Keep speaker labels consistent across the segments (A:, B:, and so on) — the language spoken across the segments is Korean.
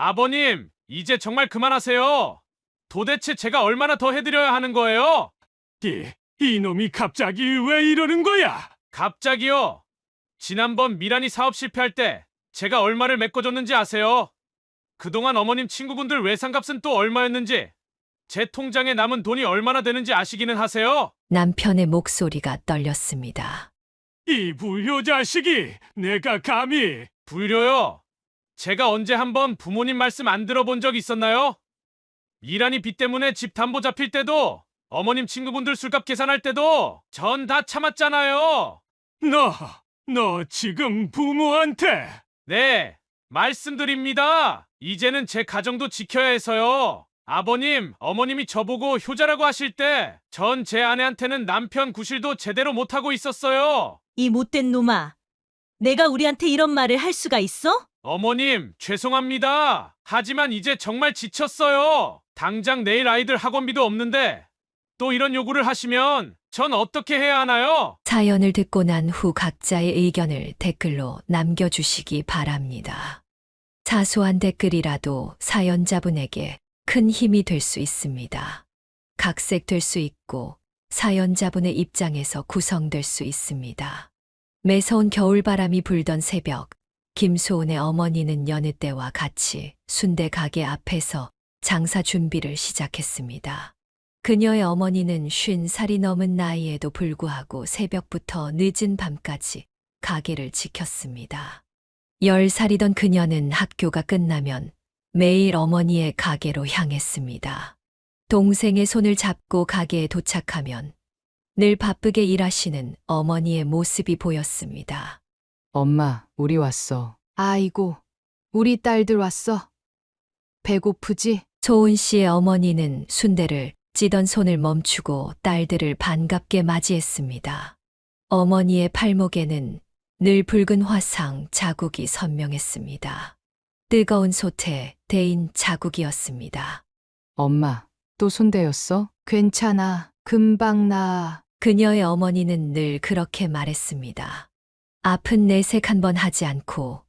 A: 아버님, 이제 정말 그만하세요. 도대체 제가 얼마나 더 해드려야 하는 거예요?
B: 이놈이 갑자기 왜 이러는 거야?
A: 갑자기요. 지난번 미란이 사업 실패할 때 제가 얼마를 메꿔줬는지 아세요? 그동안 어머님 친구분들 외상값은 또 얼마였는지, 제 통장에 남은 돈이 얼마나 되는지 아시기는 하세요?
C: 남편의 목소리가 떨렸습니다.
B: 이 불효자식이 내가 감히.
A: 불효요. 제가 언제 한번 부모님 말씀 안 들어본 적 있었나요? 미란이 빚 때문에 집 담보 잡힐 때도, 어머님 친구분들 술값 계산할 때도 전 다 참았잖아요.
B: 너 지금 부모한테.
A: 네, 말씀드립니다. 이제는 제 가정도 지켜야 해서요. 아버님, 어머님이 저보고 효자라고 하실 때 전 제 아내한테는 남편 구실도 제대로 못하고 있었어요.
D: 이 못된 놈아. 내가 우리한테 이런 말을 할 수가 있어?
A: 어머님, 죄송합니다. 하지만 이제 정말 지쳤어요. 당장 내일 아이들 학원비도 없는데 또 이런 요구를 하시면 전 어떻게 해야 하나요?
C: 사연을 듣고 난 후 각자의 의견을 댓글로 남겨주시기 바랍니다. 사소한 댓글이라도 사연자분에게 큰 힘이 될 수 있습니다. 각색될 수 있고 사연자분의 입장에서 구성될 수 있습니다. 매서운 겨울바람이 불던 새벽, 김소은의 어머니는 여느 때와 같이 순대 가게 앞에서 장사 준비를 시작했습니다. 그녀의 어머니는 50살이 넘은 나이에도 불구하고 새벽부터 늦은 밤까지 가게를 지켰습니다. 10살이던 그녀는 학교가 끝나면 매일 어머니의 가게로 향했습니다. 동생의 손을 잡고 가게에 도착하면 늘 바쁘게 일하시는 어머니의 모습이 보였습니다.
E: 엄마, 우리 왔어. 아이고, 우리 딸들 왔어. 배고프지?
C: 소은 씨의 어머니는 순대를 찌던 손을 멈추고 딸들을 반갑게 맞이했습니다. 어머니의 팔목에는 늘 붉은 화상 자국이 선명했습니다. 뜨거운 솥에 데인 자국이었습니다.
E: 엄마, 또 손대였어? 괜찮아. 금방 나아.
C: 그녀의 어머니는 늘 그렇게 말했습니다. 아픈 내색 한 번 하지 않고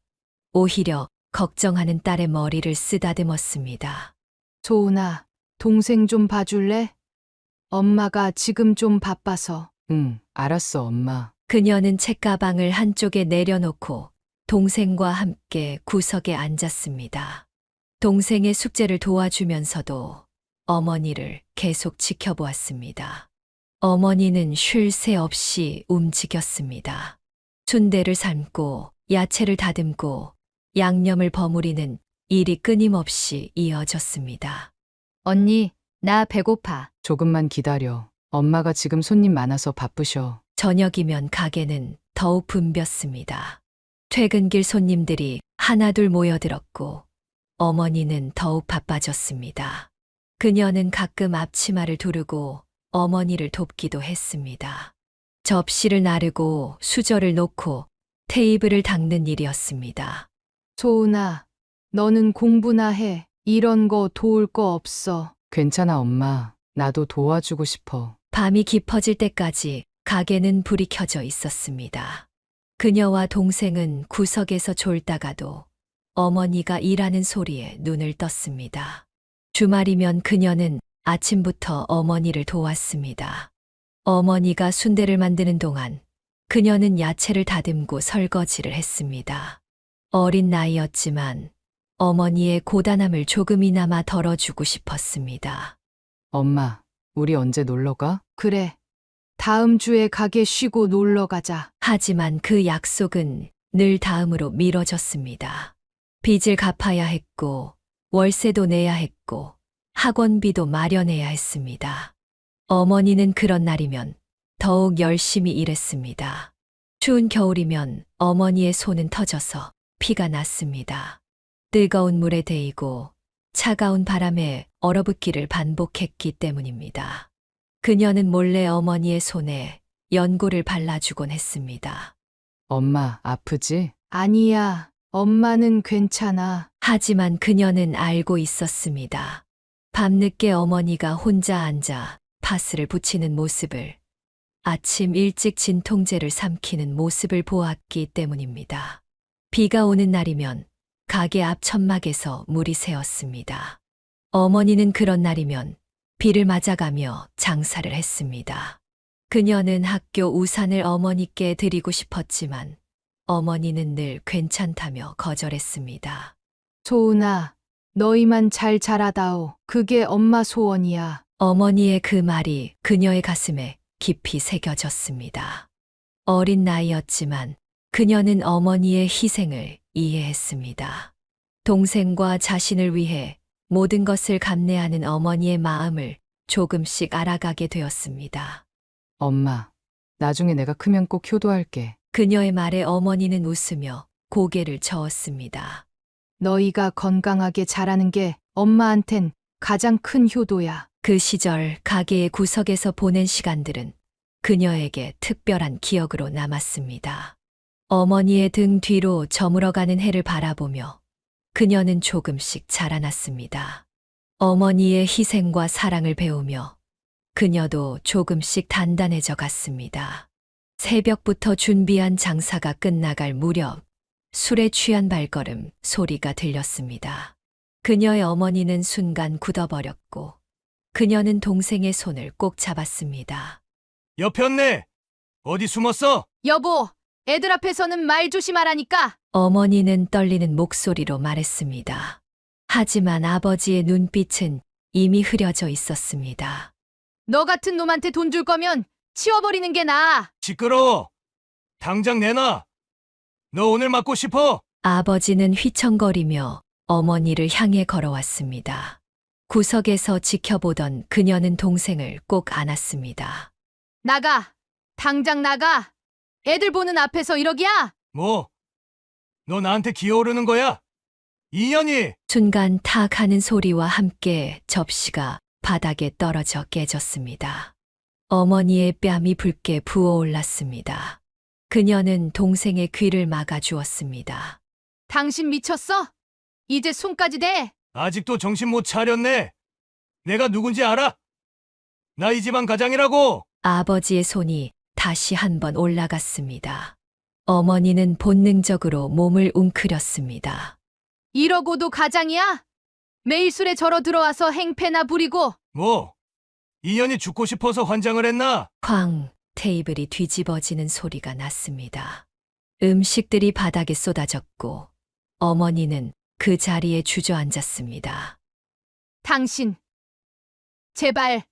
C: 오히려 걱정하는 딸의 머리를 쓰다듬었습니다.
E: 소은아, 동생 좀 봐줄래? 엄마가 지금 좀 바빠서. 응, 알았어, 엄마.
C: 그녀는 책가방을 한쪽에 내려놓고 동생과 함께 구석에 앉았습니다. 동생의 숙제를 도와주면서도 어머니를 계속 지켜보았습니다. 어머니는 쉴 새 없이 움직였습니다. 순대를 삶고 야채를 다듬고 양념을 버무리는 일이 끊임없이 이어졌습니다.
F: 언니, 나 배고파.
E: 조금만 기다려. 엄마가 지금 손님 많아서 바쁘셔.
C: 저녁이면 가게는 더욱 붐볐습니다. 퇴근길 손님들이 하나둘 모여들었고 어머니는 더욱 바빠졌습니다. 그녀는 가끔 앞치마를 두르고 어머니를 돕기도 했습니다. 접시를 나르고 수저를 놓고 테이블을 닦는 일이었습니다.
E: 소은아, 너는 공부나 해. 이런 거 도울 거 없어. 괜찮아, 엄마. 나도 도와주고 싶어.
C: 밤이 깊어질 때까지 가게는 불이 켜져 있었습니다. 그녀와 동생은 구석에서 졸다가도 어머니가 일하는 소리에 눈을 떴습니다. 주말이면 그녀는 아침부터 어머니를 도왔습니다. 어머니가 순대를 만드는 동안 그녀는 야채를 다듬고 설거지를 했습니다. 어린 나이였지만 어머니의 고단함을 조금이나마 덜어주고 싶었습니다.
E: 엄마, 우리 언제 놀러 가?
F: 그래. 다음 주에 가게 쉬고 놀러 가자.
C: 하지만 그 약속은 늘 다음으로 미뤄졌습니다. 빚을 갚아야 했고, 월세도 내야 했고, 학원비도 마련해야 했습니다. 어머니는 그런 날이면 더욱 열심히 일했습니다. 추운 겨울이면 어머니의 손은 터져서 피가 났습니다. 뜨거운 물에 데이고 차가운 바람에 얼어붙기를 반복했기 때문입니다. 그녀는 몰래 어머니의 손에 연고를 발라주곤 했습니다.
E: 엄마, 아프지?
F: 아니야. 엄마는 괜찮아.
C: 하지만 그녀는 알고 있었습니다. 밤늦게 어머니가 혼자 앉아 파스를 붙이는 모습을, 아침 일찍 진통제를 삼키는 모습을 보았기 때문입니다. 비가 오는 날이면 가게 앞 천막에서 물이 새었습니다. 어머니는 그런 날이면 비를 맞아가며 장사를 했습니다. 그녀는 학교 우산을 어머니께 드리고 싶었지만 어머니는 늘 괜찮다며 거절했습니다.
F: 소은아, 너희만 잘 자라다오. 그게 엄마 소원이야.
C: 어머니의 그 말이 그녀의 가슴에 깊이 새겨졌습니다. 어린 나이였지만 그녀는 어머니의 희생을 이해했습니다. 동생과 자신을 위해 모든 것을 감내하는 어머니의 마음을 조금씩 알아가게 되었습니다.
E: 엄마, 나중에 내가 크면 꼭 효도할게.
C: 그녀의 말에 어머니는 웃으며 고개를 저었습니다.
F: 너희가 건강하게 자라는 게 엄마한텐 가장 큰 효도야.
C: 그 시절 가게의 구석에서 보낸 시간들은 그녀에게 특별한 기억으로 남았습니다. 어머니의 등 뒤로 저물어가는 해를 바라보며 그녀는 조금씩 자라났습니다. 어머니의 희생과 사랑을 배우며 그녀도 조금씩 단단해져 갔습니다. 새벽부터 준비한 장사가 끝나갈 무렵 술에 취한 발걸음 소리가 들렸습니다. 그녀의 어머니는 순간 굳어버렸고 그녀는 동생의 손을 꼭 잡았습니다.
B: 여편네, 어디 숨었어?
F: 여보, 애들 앞에서는 말 조심하라니까.
C: 어머니는 떨리는 목소리로 말했습니다. 하지만 아버지의 눈빛은 이미 흐려져 있었습니다.
F: 너 같은 놈한테 돈 줄 거면 치워버리는 게 나아.
B: 시끄러워. 당장 내놔. 너 오늘 맞고 싶어?
C: 아버지는 휘청거리며 어머니를 향해 걸어왔습니다. 구석에서 지켜보던 그녀는 동생을 꼭 안았습니다.
F: 나가. 당장 나가. 애들 보는 앞에서 이러기야?
B: 뭐? 너 나한테 기어오르는 거야? 이년이!
C: 순간 탁 하는 소리와 함께 접시가 바닥에 떨어져 깨졌습니다. 어머니의 뺨이 붉게 부어올랐습니다. 그녀는 동생의 귀를 막아주었습니다.
F: 당신 미쳤어? 이제 손까지 대.
B: 아직도 정신 못 차렸네. 내가 누군지 알아? 나 이 집안 가장이라고!
C: 아버지의 손이 다시 한번 올라갔습니다. 어머니는 본능적으로 몸을 웅크렸습니다.
F: 이러고도 가장이야? 매일 술에 절어 들어와서 행패나 부리고.
B: 뭐? 이년이 죽고 싶어서 환장을 했나?
C: 쾅! 테이블이 뒤집어지는 소리가 났습니다. 음식들이 바닥에 쏟아졌고 어머니는 그 자리에 주저앉았습니다.
F: 당신. 제발.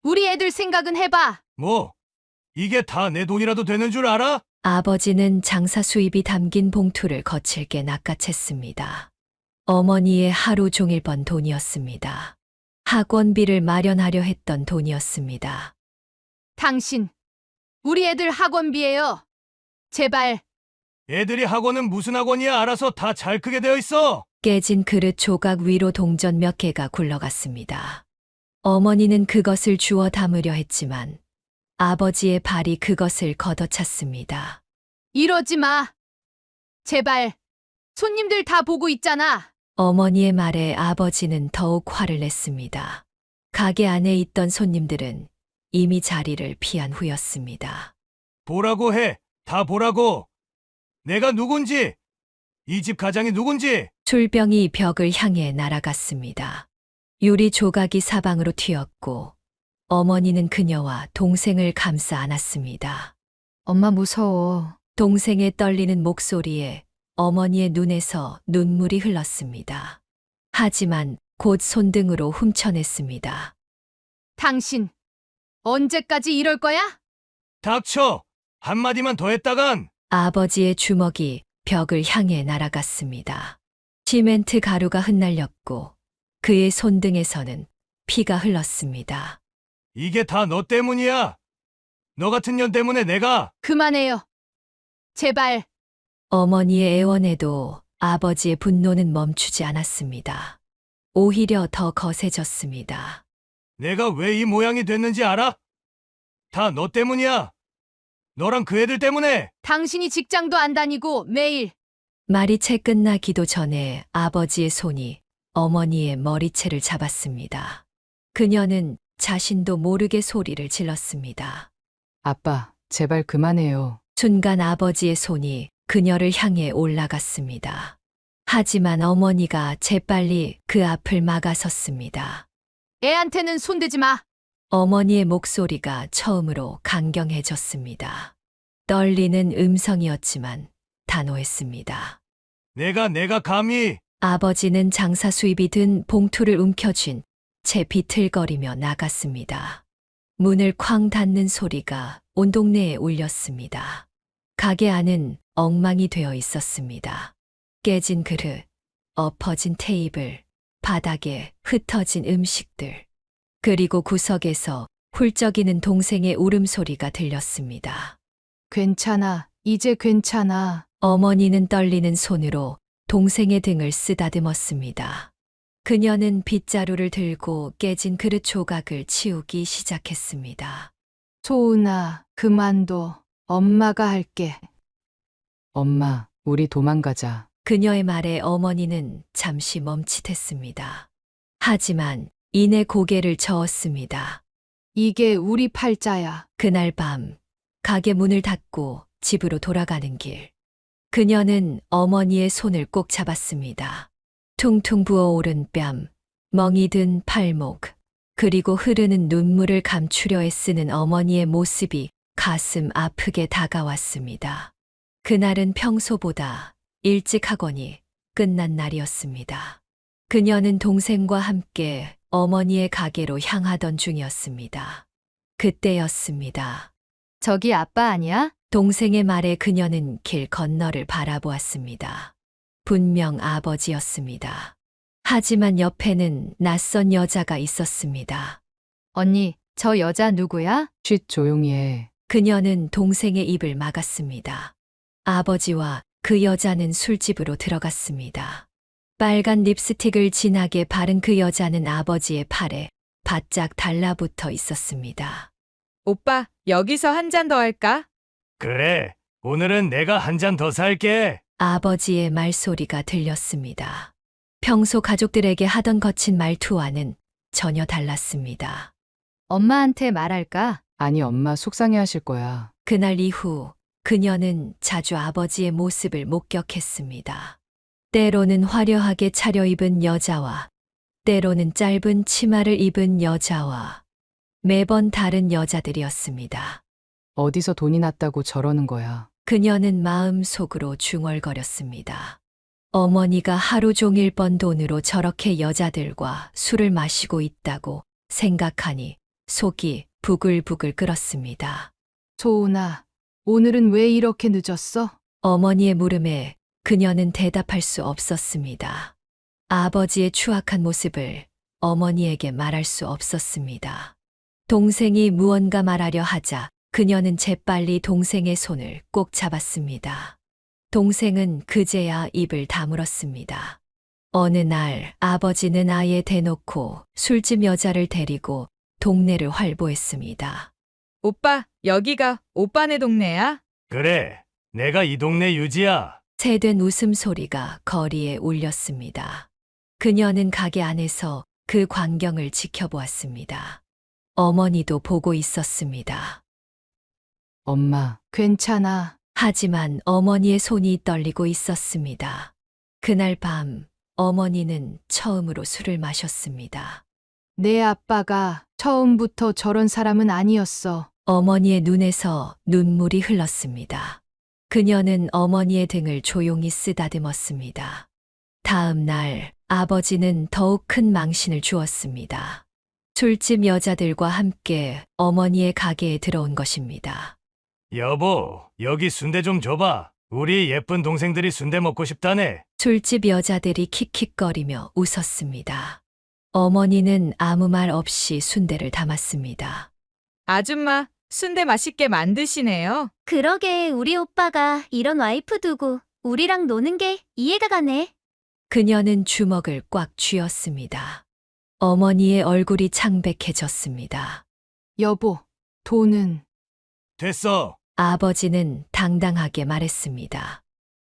F: 우리 애들 생각은 해봐.
B: 뭐? 이게 다 내 돈이라도 되는 줄 알아?
C: 아버지는 장사 수입이 담긴 봉투를 거칠게 낚아챘습니다. 어머니의 하루 종일 번 돈이었습니다. 학원비를 마련하려 했던 돈이었습니다.
F: 당신. 우리 애들 학원비예요. 제발.
B: 애들이 학원은 무슨 학원이야? 알아서 다 잘 크게 되어 있어.
C: 깨진 그릇 조각 위로 동전 몇 개가 굴러갔습니다. 어머니는 그것을 주워 담으려 했지만 아버지의 발이 그것을 걷어찼습니다.
F: 이러지 마. 제발. 손님들 다 보고 있잖아.
C: 어머니의 말에 아버지는 더욱 화를 냈습니다. 가게 안에 있던 손님들은 이미 자리를 피한 후였습니다.
B: 보라고 해. 다 보라고. 내가 누군지. 이 집 가장이 누군지.
C: 술병이 벽을 향해 날아갔습니다. 유리 조각이 사방으로 튀었고 어머니는 그녀와 동생을 감싸 안았습니다.
F: 엄마 무서워.
C: 동생의 떨리는 목소리에 어머니의 눈에서 눈물이 흘렀습니다. 하지만 곧 손등으로 훔쳐냈습니다.
F: 당신. 언제까지 이럴 거야?
B: 닥쳐. 한마디만 더 했다간.
C: 아버지의 주먹이 벽을 향해 날아갔습니다. 시멘트 가루가 흩날렸고 그의 손등에서는 피가 흘렀습니다.
B: 이게 다 너 때문이야. 너 같은 년 때문에 내가.
F: 그만해요. 제발.
C: 어머니의 애원에도 아버지의 분노는 멈추지 않았습니다. 오히려 더 거세졌습니다.
B: 내가 왜 이 모양이 됐는지 알아? 다 너 때문이야. 너랑 그 애들 때문에.
F: 당신이 직장도 안 다니고 매일.
C: 말이 채 끝나기도 전에 아버지의 손이 어머니의 머리채를 잡았습니다. 그녀는 자신도 모르게 소리를 질렀습니다.
E: 아빠, 제발 그만해요.
C: 순간 아버지의 손이 그녀를 향해 올라갔습니다. 하지만 어머니가 재빨리 그 앞을 막아섰습니다.
F: 애한테는 손대지 마.
C: 어머니의 목소리가 처음으로 강경해졌습니다. 떨리는 음성이었지만 단호했습니다.
B: 내가 감히.
C: 아버지는 장사 수입이 든 봉투를 움켜쥔 채 비틀거리며 나갔습니다. 문을 쾅 닫는 소리가 온 동네에 울렸습니다. 가게 안은 엉망이 되어 있었습니다. 깨진 그릇, 엎어진 테이블, 바닥에 흩어진 음식들, 그리고 구석에서 훌쩍이는 동생의 울음소리가 들렸습니다.
F: 괜찮아. 이제 괜찮아.
C: 어머니는 떨리는 손으로 동생의 등을 쓰다듬었습니다. 그녀는 빗자루를 들고 깨진 그릇 조각을 치우기 시작했습니다.
F: 소은아, 그만둬. 엄마가 할게.
E: 엄마, 우리 도망가자.
C: 그녀의 말에 어머니는 잠시 멈칫했습니다. 하지만 이내 고개를 저었습니다.
F: 이게 우리 팔자야.
C: 그날 밤 가게 문을 닫고 집으로 돌아가는 길. 그녀는 어머니의 손을 꼭 잡았습니다. 퉁퉁 부어오른 뺨, 멍이 든 팔목, 그리고 흐르는 눈물을 감추려 애쓰는 어머니의 모습이 가슴 아프게 다가왔습니다. 그날은 평소보다 일찍 학원이 끝난 날이었습니다. 그녀는 동생과 함께 어머니의 가게로 향하던 중이었습니다. 그때였습니다.
F: 저기 아빠 아니야?
C: 동생의 말에 그녀는 길 건너를 바라보았습니다. 분명 아버지였습니다. 하지만 옆에는 낯선 여자가 있었습니다.
F: 언니, 저 여자 누구야?
E: 쉿 조용히 해.
C: 그녀는 동생의 입을 막았습니다. 아버지와 그 여자는 술집으로 들어갔습니다. 빨간 립스틱을 진하게 바른 그 여자는 아버지의 팔에 바짝 달라붙어 있었습니다.
G: 오빠, 여기서 한 잔 더 할까?
B: 그래, 오늘은 내가 한 잔 더 살게.
C: 아버지의 말소리가 들렸습니다. 평소 가족들에게 하던 거친 말투와는 전혀 달랐습니다.
F: 엄마한테 말할까?
E: 아니, 엄마 속상해 하실 거야.
C: 그날 이후 그녀는 자주 아버지의 모습을 목격했습니다. 때로는 화려하게 차려입은 여자와, 때로는 짧은 치마를 입은 여자와, 매번 다른 여자들이었습니다.
E: 어디서 돈이 났다고 저러는 거야.
C: 그녀는 마음속으로 중얼거렸습니다. 어머니가 하루 종일 번 돈으로 저렇게 여자들과 술을 마시고 있다고 생각하니 속이 부글부글 끓었습니다.
F: 소은아, 오늘은 왜 이렇게 늦었어?
C: 어머니의 물음에 그녀는 대답할 수 없었습니다. 아버지의 추악한 모습을 어머니에게 말할 수 없었습니다. 동생이 무언가 말하려 하자 그녀는 재빨리 동생의 손을 꼭 잡았습니다. 동생은 그제야 입을 다물었습니다. 어느 날 아버지는 아예 대놓고 술집 여자를 데리고 동네를 활보했습니다.
G: 오빠, 여기가 오빠네 동네야?
B: 그래, 내가 이 동네 유지야.
C: 새된 웃음소리가 거리에 울렸습니다. 그녀는 가게 안에서 그 광경을 지켜보았습니다. 어머니도 보고 있었습니다.
E: 엄마,
F: 괜찮아.
C: 하지만 어머니의 손이 떨리고 있었습니다. 그날 밤 어머니는 처음으로 술을 마셨습니다.
F: 내 아빠가 처음부터 저런 사람은 아니었어.
C: 어머니의 눈에서 눈물이 흘렀습니다. 그녀는 어머니의 등을 조용히 쓰다듬었습니다. 다음 날 아버지는 더욱 큰 망신을 주었습니다. 술집 여자들과 함께 어머니의 가게에 들어온 것입니다.
B: 여보, 여기 순대 좀 줘봐. 우리 예쁜 동생들이 순대 먹고 싶다네.
C: 술집 여자들이 킥킥거리며 웃었습니다. 어머니는 아무 말 없이 순대를 담았습니다.
G: 아줌마, 순대 맛있게 만드시네요.
H: 그러게 우리 오빠가 이런 와이프 두고 우리랑 노는 게 이해가 가네.
C: 그녀는 주먹을 꽉 쥐었습니다. 어머니의 얼굴이 창백해졌습니다.
F: 여보, 돈은
B: 됐어.
C: 아버지는 당당하게 말했습니다.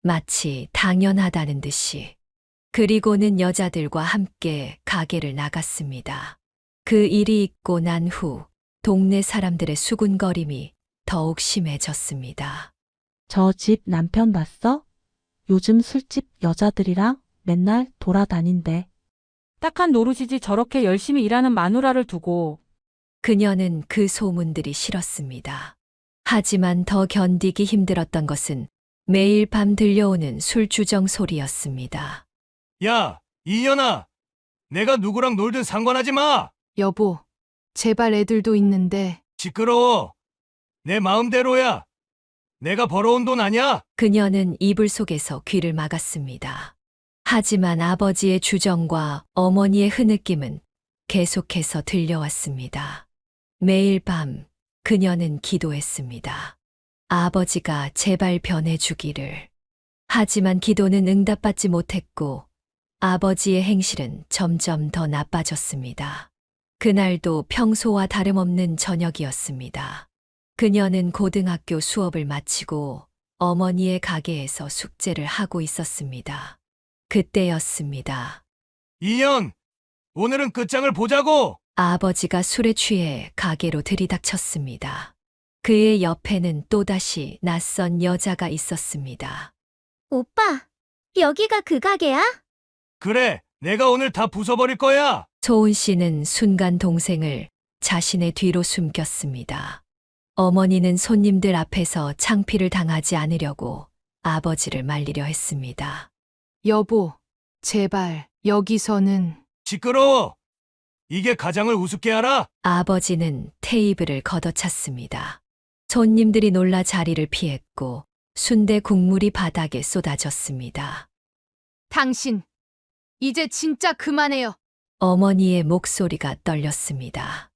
C: 마치 당연하다는 듯이. 그리고는 여자들과 함께 가게를 나갔습니다. 그 일이 있고 난 후 동네 사람들의 수군거림이 더욱 심해졌습니다.
I: 저 집 남편 봤어? 요즘 술집 여자들이랑 맨날 돌아다닌대. 딱한 노릇이지 저렇게 열심히 일하는 마누라를 두고.
C: 그녀는 그 소문들이 싫었습니다. 하지만 더 견디기 힘들었던 것은 매일 밤 들려오는 술주정 소리였습니다.
B: 야, 이연아. 내가 누구랑 놀든 상관하지 마.
F: 여보, 제발 애들도 있는데.
B: 시끄러워. 내 마음대로야. 내가 벌어온 돈 아냐?
C: 그녀는 이불 속에서 귀를 막았습니다. 하지만 아버지의 주정과 어머니의 흐느낌은 계속해서 들려왔습니다. 매일 밤 그녀는 기도했습니다. 아버지가 제발 변해주기를. 하지만 기도는 응답받지 못했고 아버지의 행실은 점점 더 나빠졌습니다. 그날도 평소와 다름없는 저녁이었습니다. 그녀는 고등학교 수업을 마치고 어머니의 가게에서 숙제를 하고 있었습니다. 그때였습니다.
B: 이연, 오늘은 끝장을 보자고.
C: 아버지가 술에 취해 가게로 들이닥쳤습니다. 그의 옆에는 또다시 낯선 여자가 있었습니다.
H: 오빠, 여기가 그 가게야?
B: 그래, 내가 오늘 다 부숴버릴 거야.
C: 소은 씨는 순간 동생을 자신의 뒤로 숨겼습니다. 어머니는 손님들 앞에서 창피를 당하지 않으려고 아버지를 말리려 했습니다.
F: 여보, 제발, 여기서는.
B: 시끄러워. 이게 가장을 우습게 알아?
C: 아버지는 테이블을 걷어찼습니다. 손님들이 놀라 자리를 피했고 순대 국물이 바닥에 쏟아졌습니다.
F: 당신, 이제 진짜 그만해요.
C: 어머니의 목소리가 떨렸습니다.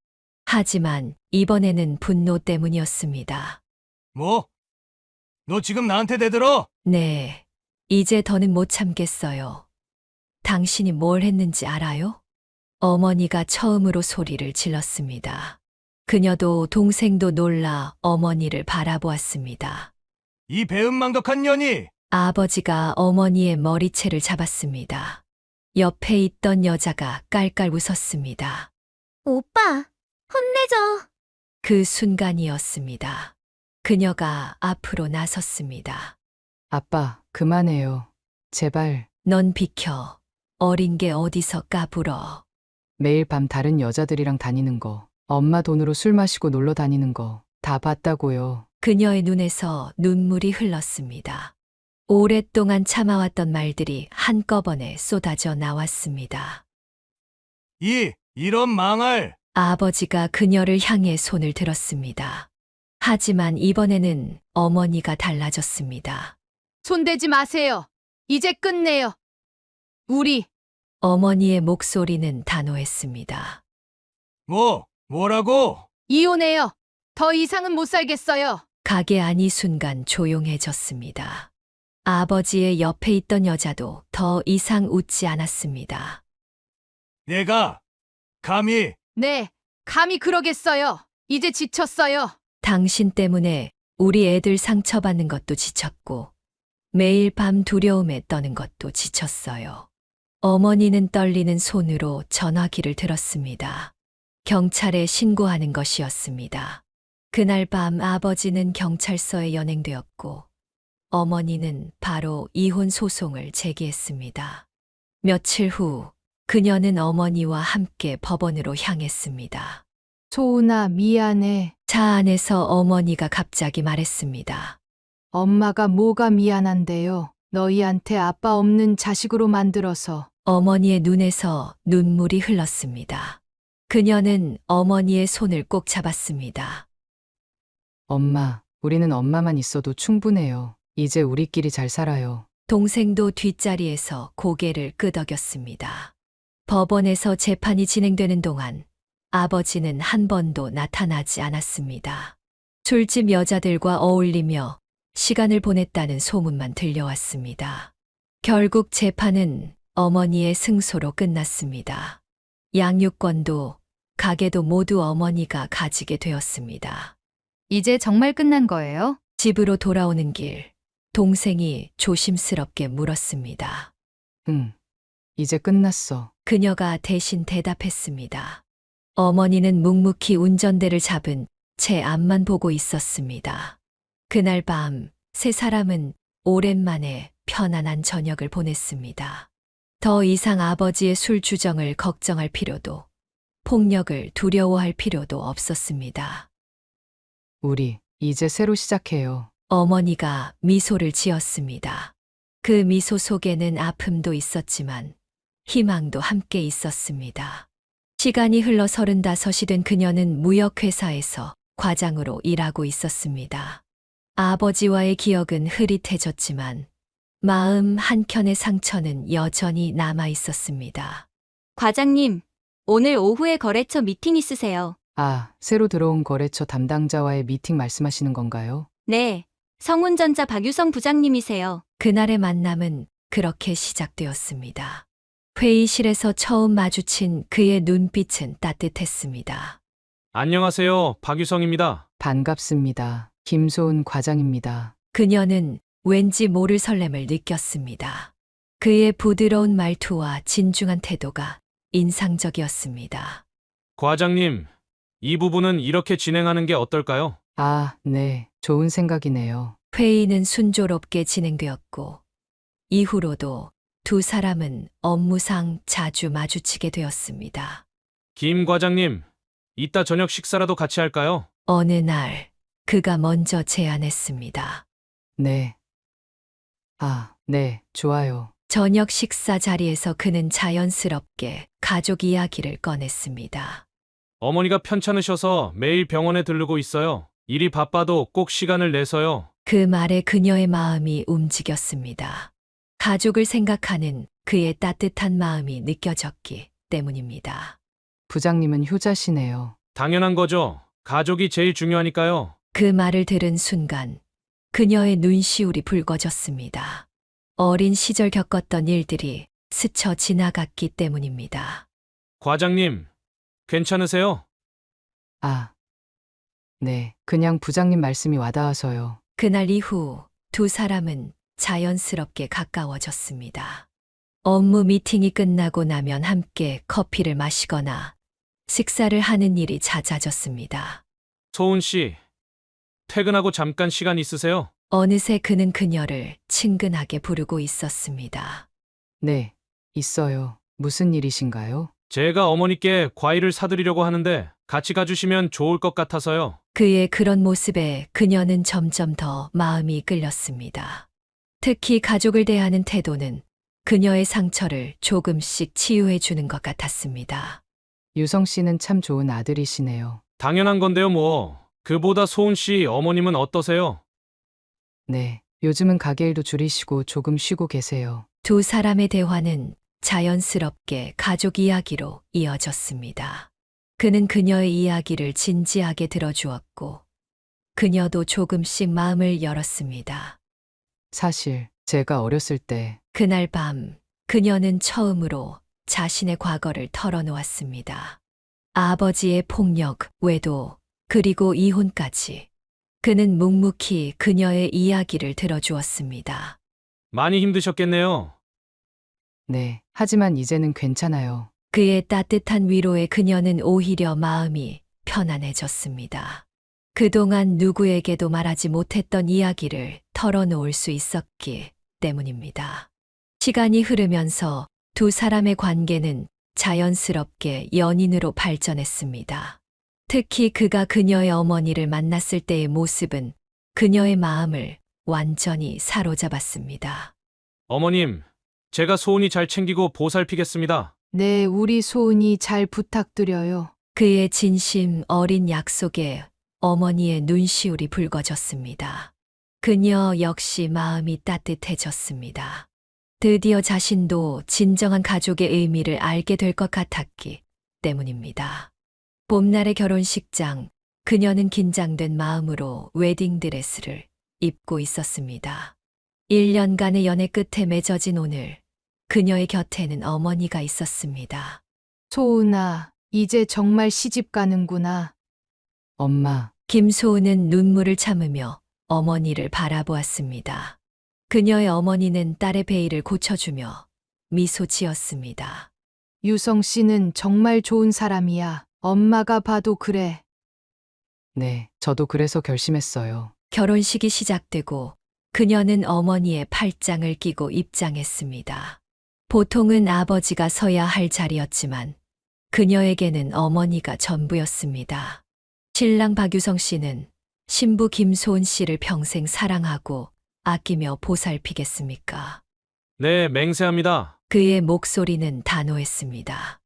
C: 하지만 이번에는 분노 때문이었습니다.
B: 뭐? 너 지금 나한테 대들어?
C: 네, 이제 더는 못 참겠어요. 당신이 뭘 했는지 알아요? 어머니가 처음으로 소리를 질렀습니다. 그녀도 동생도 놀라 어머니를 바라보았습니다.
B: 이 배은망덕한 년이.
C: 아버지가 어머니의 머리채를 잡았습니다. 옆에 있던 여자가 깔깔 웃었습니다.
H: 오빠, 혼내줘.
C: 그 순간이었습니다. 그녀가 앞으로 나섰습니다.
E: 아빠, 그만해요. 제발.
C: 넌 비켜. 어린 게 어디서 까불어.
E: 매일 밤 다른 여자들이랑 다니는 거, 엄마 돈으로 술 마시고 놀러 다니는 거 다 봤다고요.
C: 그녀의 눈에서 눈물이 흘렀습니다. 오랫동안 참아왔던 말들이 한꺼번에 쏟아져 나왔습니다.
B: 이런 망할.
C: 아버지가 그녀를 향해 손을 들었습니다. 하지만 이번에는 어머니가 달라졌습니다.
F: 손대지 마세요. 이제 끝내요. 우리.
C: 어머니의 목소리는 단호했습니다.
B: 뭐라고?
F: 이혼해요. 더 이상은 못 살겠어요.
C: 가게 안이 순간 조용해졌습니다. 아버지의 옆에 있던 여자도 더 이상 웃지 않았습니다.
B: 내가 감히.
F: 네, 감히 그러겠어요. 이제 지쳤어요.
C: 당신 때문에 우리 애들 상처받는 것도 지쳤고 매일 밤 두려움에 떠는 것도 지쳤어요. 어머니는 떨리는 손으로 전화기를 들었습니다. 경찰에 신고하는 것이었습니다. 그날 밤 아버지는 경찰서에 연행되었고 어머니는 바로 이혼 소송을 제기했습니다. 며칠 후 그녀는 어머니와 함께 법원으로 향했습니다.
F: 소은아, 미안해.
C: 차 안에서 어머니가 갑자기 말했습니다.
F: 엄마가 뭐가 미안한데요. 너희한테 아빠 없는 자식으로 만들어서.
C: 어머니의 눈에서 눈물이 흘렀습니다. 그녀는 어머니의 손을 꼭 잡았습니다.
E: 엄마, 우리는 엄마만 있어도 충분해요. 이제 우리끼리 잘 살아요.
C: 동생도 뒷자리에서 고개를 끄덕였습니다. 법원에서 재판이 진행되는 동안 아버지는 한 번도 나타나지 않았습니다. 술집 여자들과 어울리며 시간을 보냈다는 소문만 들려왔습니다. 결국 재판은 어머니의 승소로 끝났습니다. 양육권도 가게도 모두 어머니가 가지게 되었습니다.
F: 이제 정말 끝난 거예요?
C: 집으로 돌아오는 길, 동생이 조심스럽게 물었습니다.
E: 응, 이제 끝났어.
C: 그녀가 대신 대답했습니다. 어머니는 묵묵히 운전대를 잡은 채 앞만 보고 있었습니다. 그날 밤 세 사람은 오랜만에 편안한 저녁을 보냈습니다. 더 이상 아버지의 술 주정을 걱정할 필요도, 폭력을 두려워할 필요도 없었습니다.
E: 우리 이제 새로 시작해요.
C: 어머니가 미소를 지었습니다. 그 미소 속에는 아픔도 있었지만 희망도 함께 있었습니다. 시간이 흘러 35이 된 그녀는 무역회사에서 과장으로 일하고 있었습니다. 아버지와의 기억은 흐릿해졌지만 마음 한켠의 상처는 여전히 남아 있었습니다.
H: 과장님, 오늘 오후에 거래처 미팅 있으세요.
E: 아, 새로 들어온 거래처 담당자와의 미팅 말씀하시는 건가요?
H: 네, 성운전자 박유성 부장님이세요.
C: 그날의 만남은 그렇게 시작되었습니다. 회의실에서 처음 마주친 그의 눈빛은 따뜻했습니다.
A: 안녕하세요. 박유성입니다.
E: 반갑습니다. 김소은 과장입니다.
C: 그녀는 왠지 모를 설렘을 느꼈습니다. 그의 부드러운 말투와 진중한 태도가 인상적이었습니다.
A: 과장님, 이 부분은 이렇게 진행하는 게 어떨까요?
E: 아, 네. 좋은 생각이네요.
C: 회의는 순조롭게 진행되었고, 이후로도 두 사람은 업무상 자주 마주치게 되었습니다.
A: 김 과장님, 이따 저녁 식사라도 같이 할까요?
C: 어느 날, 그가 먼저 제안했습니다.
E: 네. 아, 네. 좋아요.
C: 저녁 식사 자리에서 그는 자연스럽게 가족 이야기를 꺼냈습니다.
A: 어머니가 편찮으셔서 매일 병원에 들르고 있어요. 일이 바빠도 꼭 시간을 내서요.
C: 그 말에 그녀의 마음이 움직였습니다. 가족을 생각하는 그의 따뜻한 마음이 느껴졌기 때문입니다.
E: 부장님은 효자시네요.
A: 당연한 거죠. 가족이 제일 중요하니까요.
C: 그 말을 들은 순간 그녀의 눈시울이 붉어졌습니다. 어린 시절 겪었던 일들이 스쳐 지나갔기 때문입니다.
A: 과장님, 괜찮으세요?
E: 아, 네. 그냥 부장님 말씀이 와닿아서요.
C: 그날 이후 두 사람은 자연스럽게 가까워졌습니다. 업무 미팅이 끝나고 나면 함께 커피를 마시거나 식사를 하는 일이 잦아졌습니다.
A: 소은 씨, 퇴근하고 잠깐 시간 있으세요?
C: 어느새 그는 그녀를 친근하게 부르고 있었습니다.
E: 네. 있어요. 무슨 일이신가요?
A: 제가 어머니께 과일을 사드리려고 하는데 같이 가주시면 좋을 것 같아서요.
C: 그의 그런 모습에 그녀는 점점 더 마음이 끌렸습니다. 특히 가족을 대하는 태도는 그녀의 상처를 조금씩 치유해 주는 것 같았습니다.
E: 유성 씨는 참 좋은 아들이시네요.
A: 당연한 건데요, 뭐. 그보다 소은 씨 어머님은 어떠세요?
E: 네. 요즘은 가게 일도 줄이시고 조금 쉬고 계세요.
C: 두 사람의 대화는 자연스럽게 가족 이야기로 이어졌습니다. 그는 그녀의 이야기를 진지하게 들어주었고, 그녀도 조금씩 마음을 열었습니다.
E: 사실 제가 어렸을 때
C: 그날 밤, 그녀는 처음으로 자신의 과거를 털어놓았습니다. 아버지의 폭력, 외도, 그리고 이혼까지. 그는 묵묵히 그녀의 이야기를 들어주었습니다.
A: 많이 힘드셨겠네요.
E: 네. 하지만 이제는 괜찮아요.
C: 그의 따뜻한 위로에 그녀는 오히려 마음이 편안해졌습니다. 그동안 누구에게도 말하지 못했던 이야기를 털어놓을 수 있었기 때문입니다. 시간이 흐르면서 두 사람의 관계는 자연스럽게 연인으로 발전했습니다. 특히 그가 그녀의 어머니를 만났을 때의 모습은 그녀의 마음을 완전히 사로잡았습니다.
A: 어머님, 제가 소은이 잘 챙기고 보살피겠습니다.
F: 네, 우리 소은이 잘 부탁드려요.
C: 그의 진심 어린 약속에 어머니의 눈시울이 붉어졌습니다. 그녀 역시 마음이 따뜻해졌습니다. 드디어 자신도 진정한 가족의 의미를 알게 될 것 같았기 때문입니다. 봄날의 결혼식장, 그녀는 긴장된 마음으로 웨딩드레스를 입고 있었습니다. 1년간의 연애 끝에 맺어진 오늘, 그녀의 곁에는 어머니가 있었습니다.
F: 소은아, 이제 정말 시집 가는구나.
E: 엄마,
C: 김소은은 눈물을 참으며 어머니를 바라보았습니다. 그녀의 어머니는 딸의 베일을 고쳐주며 미소 지었습니다.
F: 유성 씨는 정말 좋은 사람이야. 엄마가 봐도 그래.
E: 네. 저도 그래서 결심했어요.
C: 결혼식이 시작되고 그녀는 어머니의 팔짱을 끼고 입장했습니다. 보통은 아버지가 서야 할 자리였지만 그녀에게는 어머니가 전부였습니다. 신랑 박유성 씨는 신부 김소은 씨를 평생 사랑하고 아끼며 보살피겠습니까?
A: 네, 맹세합니다.
C: 그의 목소리는 단호했습니다.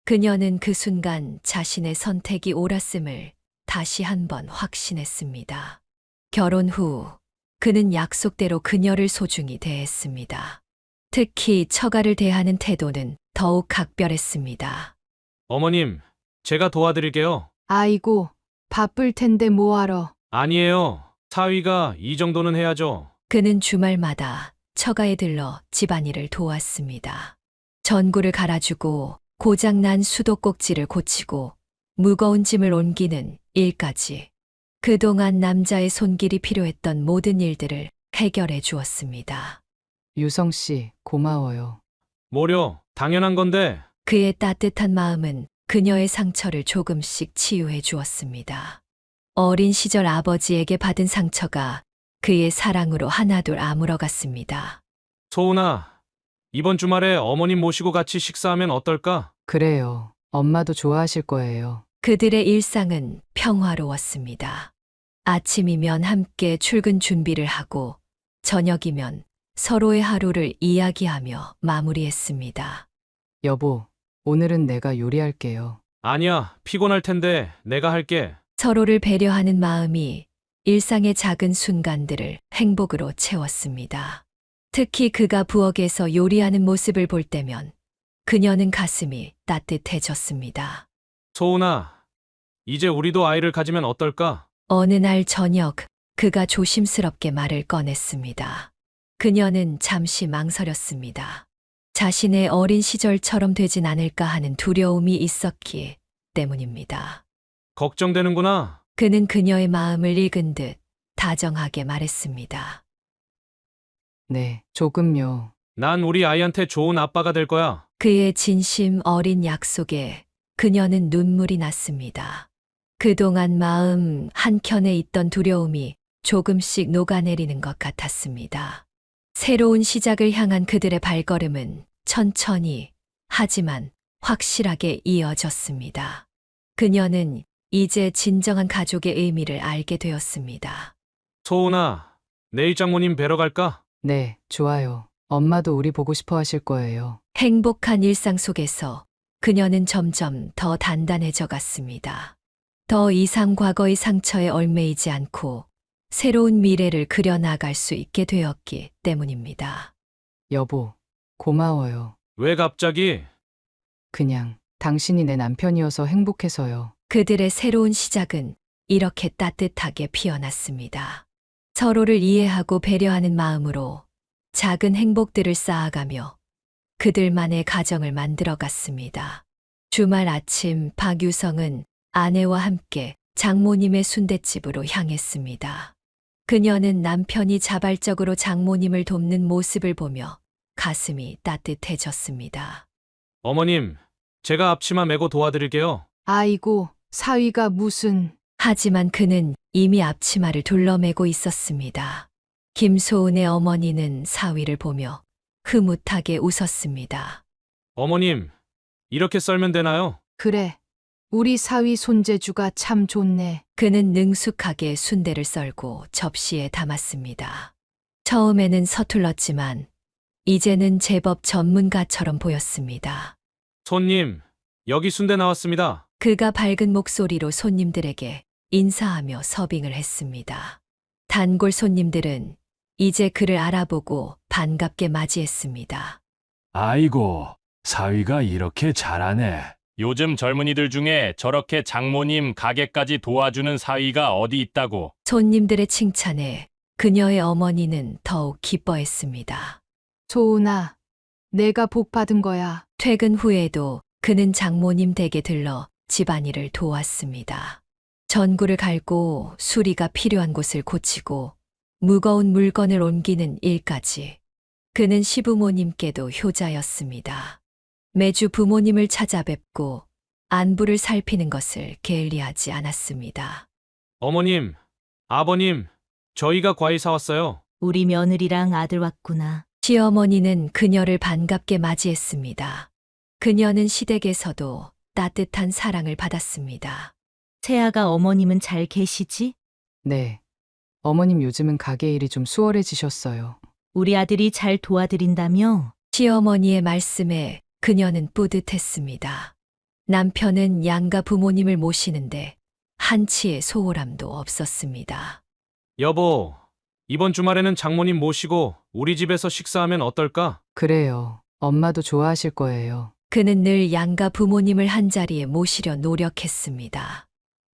C: 그녀는 그 순간 자신의 선택이 옳았음을 다시 한번 확신했습니다. 결혼 후 그는 약속대로 그녀를 소중히 대했습니다. 특히 처가를 대하는 태도는 더욱 각별했습니다.
A: 어머님, 제가 도와드릴게요.
F: 아이고, 바쁠 텐데 뭐하러.
A: 아니에요. 사위가 이 정도는 해야죠.
C: 그는 주말마다 처가에 들러 집안일을 도왔습니다. 전구를 갈아주고 고장난 수도꼭지를 고치고 무거운 짐을 옮기는 일까지 그동안 남자의 손길이 필요했던 모든 일들을 해결해 주었습니다.
E: 유성 씨, 고마워요.
A: 뭐려, 당연한 건데.
C: 그의 따뜻한 마음은 그녀의 상처를 조금씩 치유해 주었습니다. 어린 시절 아버지에게 받은 상처가 그의 사랑으로 하나둘 아물어갔습니다.
A: 소은아, 이번 주말에 어머님 모시고 같이 식사하면 어떨까?
E: 그래요. 엄마도 좋아하실 거예요.
C: 그들의 일상은 평화로웠습니다. 아침이면 함께 출근 준비를 하고 저녁이면 서로의 하루를 이야기하며 마무리했습니다.
E: 여보, 오늘은 내가 요리할게요.
A: 아니야, 피곤할 텐데 내가 할게.
C: 서로를 배려하는 마음이 일상의 작은 순간들을 행복으로 채웠습니다. 특히 그가 부엌에서 요리하는 모습을 볼 때면 그녀는 가슴이 따뜻해졌습니다.
A: 소은아, 이제 우리도 아이를 가지면 어떨까?
C: 어느 날 저녁 그가 조심스럽게 말을 꺼냈습니다. 그녀는 잠시 망설였습니다. 자신의 어린 시절처럼 되진 않을까 하는 두려움이 있었기 때문입니다.
A: 걱정되는구나.
C: 그는 그녀의 마음을 읽은 듯 다정하게 말했습니다.
E: 네, 조금요.
A: 난 우리 아이한테 좋은 아빠가 될 거야.
C: 그의 진심 어린 약속에 그녀는 눈물이 났습니다. 그동안 마음 한켠에 있던 두려움이 조금씩 녹아내리는 것 같았습니다. 새로운 시작을 향한 그들의 발걸음은 천천히 하지만 확실하게 이어졌습니다. 그녀는 이제 진정한 가족의 의미를 알게 되었습니다.
A: 소은아, 내일 장모님 뵈러 갈까?
E: 네, 좋아요. 엄마도 우리 보고 싶어 하실 거예요.
C: 행복한 일상 속에서 그녀는 점점 더 단단해져 갔습니다. 더 이상 과거의 상처에 얽매이지 않고 새로운 미래를 그려나갈 수 있게 되었기 때문입니다.
E: 여보, 고마워요.
A: 왜 갑자기?
E: 그냥 당신이 내 남편이어서 행복해서요.
C: 그들의 새로운 시작은 이렇게 따뜻하게 피어났습니다. 서로를 이해하고 배려하는 마음으로 작은 행복들을 쌓아가며 그들만의 가정을 만들어 갔습니다. 주말 아침 박유성은 아내와 함께 장모님의 순댓집으로 향했습니다. 그녀는 남편이 자발적으로 장모님을 돕는 모습을 보며 가슴이 따뜻해졌습니다.
A: 어머님, 제가 앞치마 메고 도와드릴게요.
F: 아이고, 사위가 무슨.
C: 하지만 그는 이미 앞치마를 둘러매고 있었습니다. 김소은의 어머니는 사위를 보며 흐뭇하게 웃었습니다.
A: 어머님, 이렇게 썰면 되나요?
F: 그래, 우리 사위 손재주가 참 좋네.
C: 그는 능숙하게 순대를 썰고 접시에 담았습니다. 처음에는 서툴렀지만 이제는 제법 전문가처럼 보였습니다.
A: 손님, 여기 순대 나왔습니다.
C: 그가 밝은 목소리로 손님들에게 인사하며 서빙을 했습니다. 단골 손님들은 이제 그를 알아보고 반갑게 맞이했습니다.
J: 아이고, 사위가 이렇게 잘하네.
K: 요즘 젊은이들 중에 저렇게 장모님 가게까지 도와주는 사위가 어디 있다고.
C: 손님들의 칭찬에 그녀의 어머니는 더욱 기뻐했습니다.
F: 소은아, 내가 복 받은 거야.
C: 퇴근 후에도 그는 장모님 댁에 들러 집안일을 도왔습니다. 전구를 갈고 수리가 필요한 곳을 고치고 무거운 물건을 옮기는 일까지. 그는 시부모님께도 효자였습니다. 매주 부모님을 찾아뵙고 안부를 살피는 것을 게을리하지 않았습니다.
A: 어머님, 아버님, 저희가 과일 사왔어요.
D: 우리 며느리랑 아들 왔구나.
C: 시어머니는 그녀를 반갑게 맞이했습니다. 그녀는 시댁에서도 따뜻한 사랑을 받았습니다.
D: 세아가 어머님은 잘 계시지?
E: 네. 어머님 요즘은 가게 일이 좀 수월해지셨어요.
D: 우리 아들이 잘 도와드린다며?
C: 시어머니의 말씀에 그녀는 뿌듯했습니다. 남편은 양가 부모님을 모시는데 한치의 소홀함도 없었습니다.
A: 여보, 이번 주말에는 장모님 모시고 우리 집에서 식사하면 어떨까?
E: 그래요. 엄마도 좋아하실 거예요.
C: 그는 늘 양가 부모님을 한자리에 모시려 노력했습니다.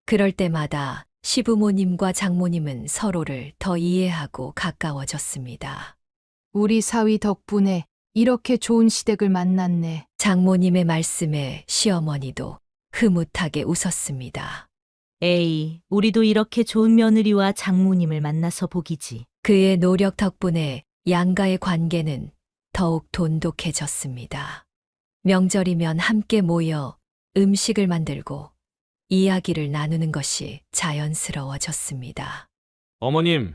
C: 그럴 때마다 시부모님과 장모님은 서로를 더 이해하고 가까워졌습니다.
F: 우리 사위 덕분에 이렇게 좋은 시댁을 만났네.
C: 장모님의 말씀에 시어머니도 흐뭇하게 웃었습니다.
D: 에이, 우리도 이렇게 좋은 며느리와 장모님을 만나서 복이지.
C: 그의 노력 덕분에 양가의 관계는 더욱 돈독해졌습니다. 명절이면 함께 모여 음식을 만들고 이야기를 나누는 것이 자연스러워졌습니다.
A: 어머님,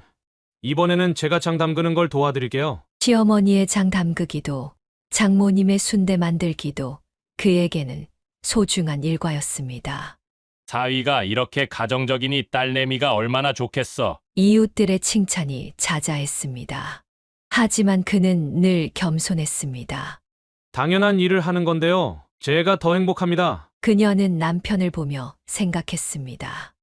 A: 이번에는 제가 장 담그는 걸 도와드릴게요.
C: 시어머니의 장 담그기도 장모님의 순대 만들기도 그에게는 소중한 일과였습니다.
K: 사위가 이렇게 가정적이니 딸내미가 얼마나 좋겠어.
C: 이웃들의 칭찬이 자자했습니다. 하지만 그는 늘 겸손했습니다.
A: 당연한 일을 하는 건데요. 제가 더 행복합니다.
C: 그녀는 남편을 보며 생각했습니다.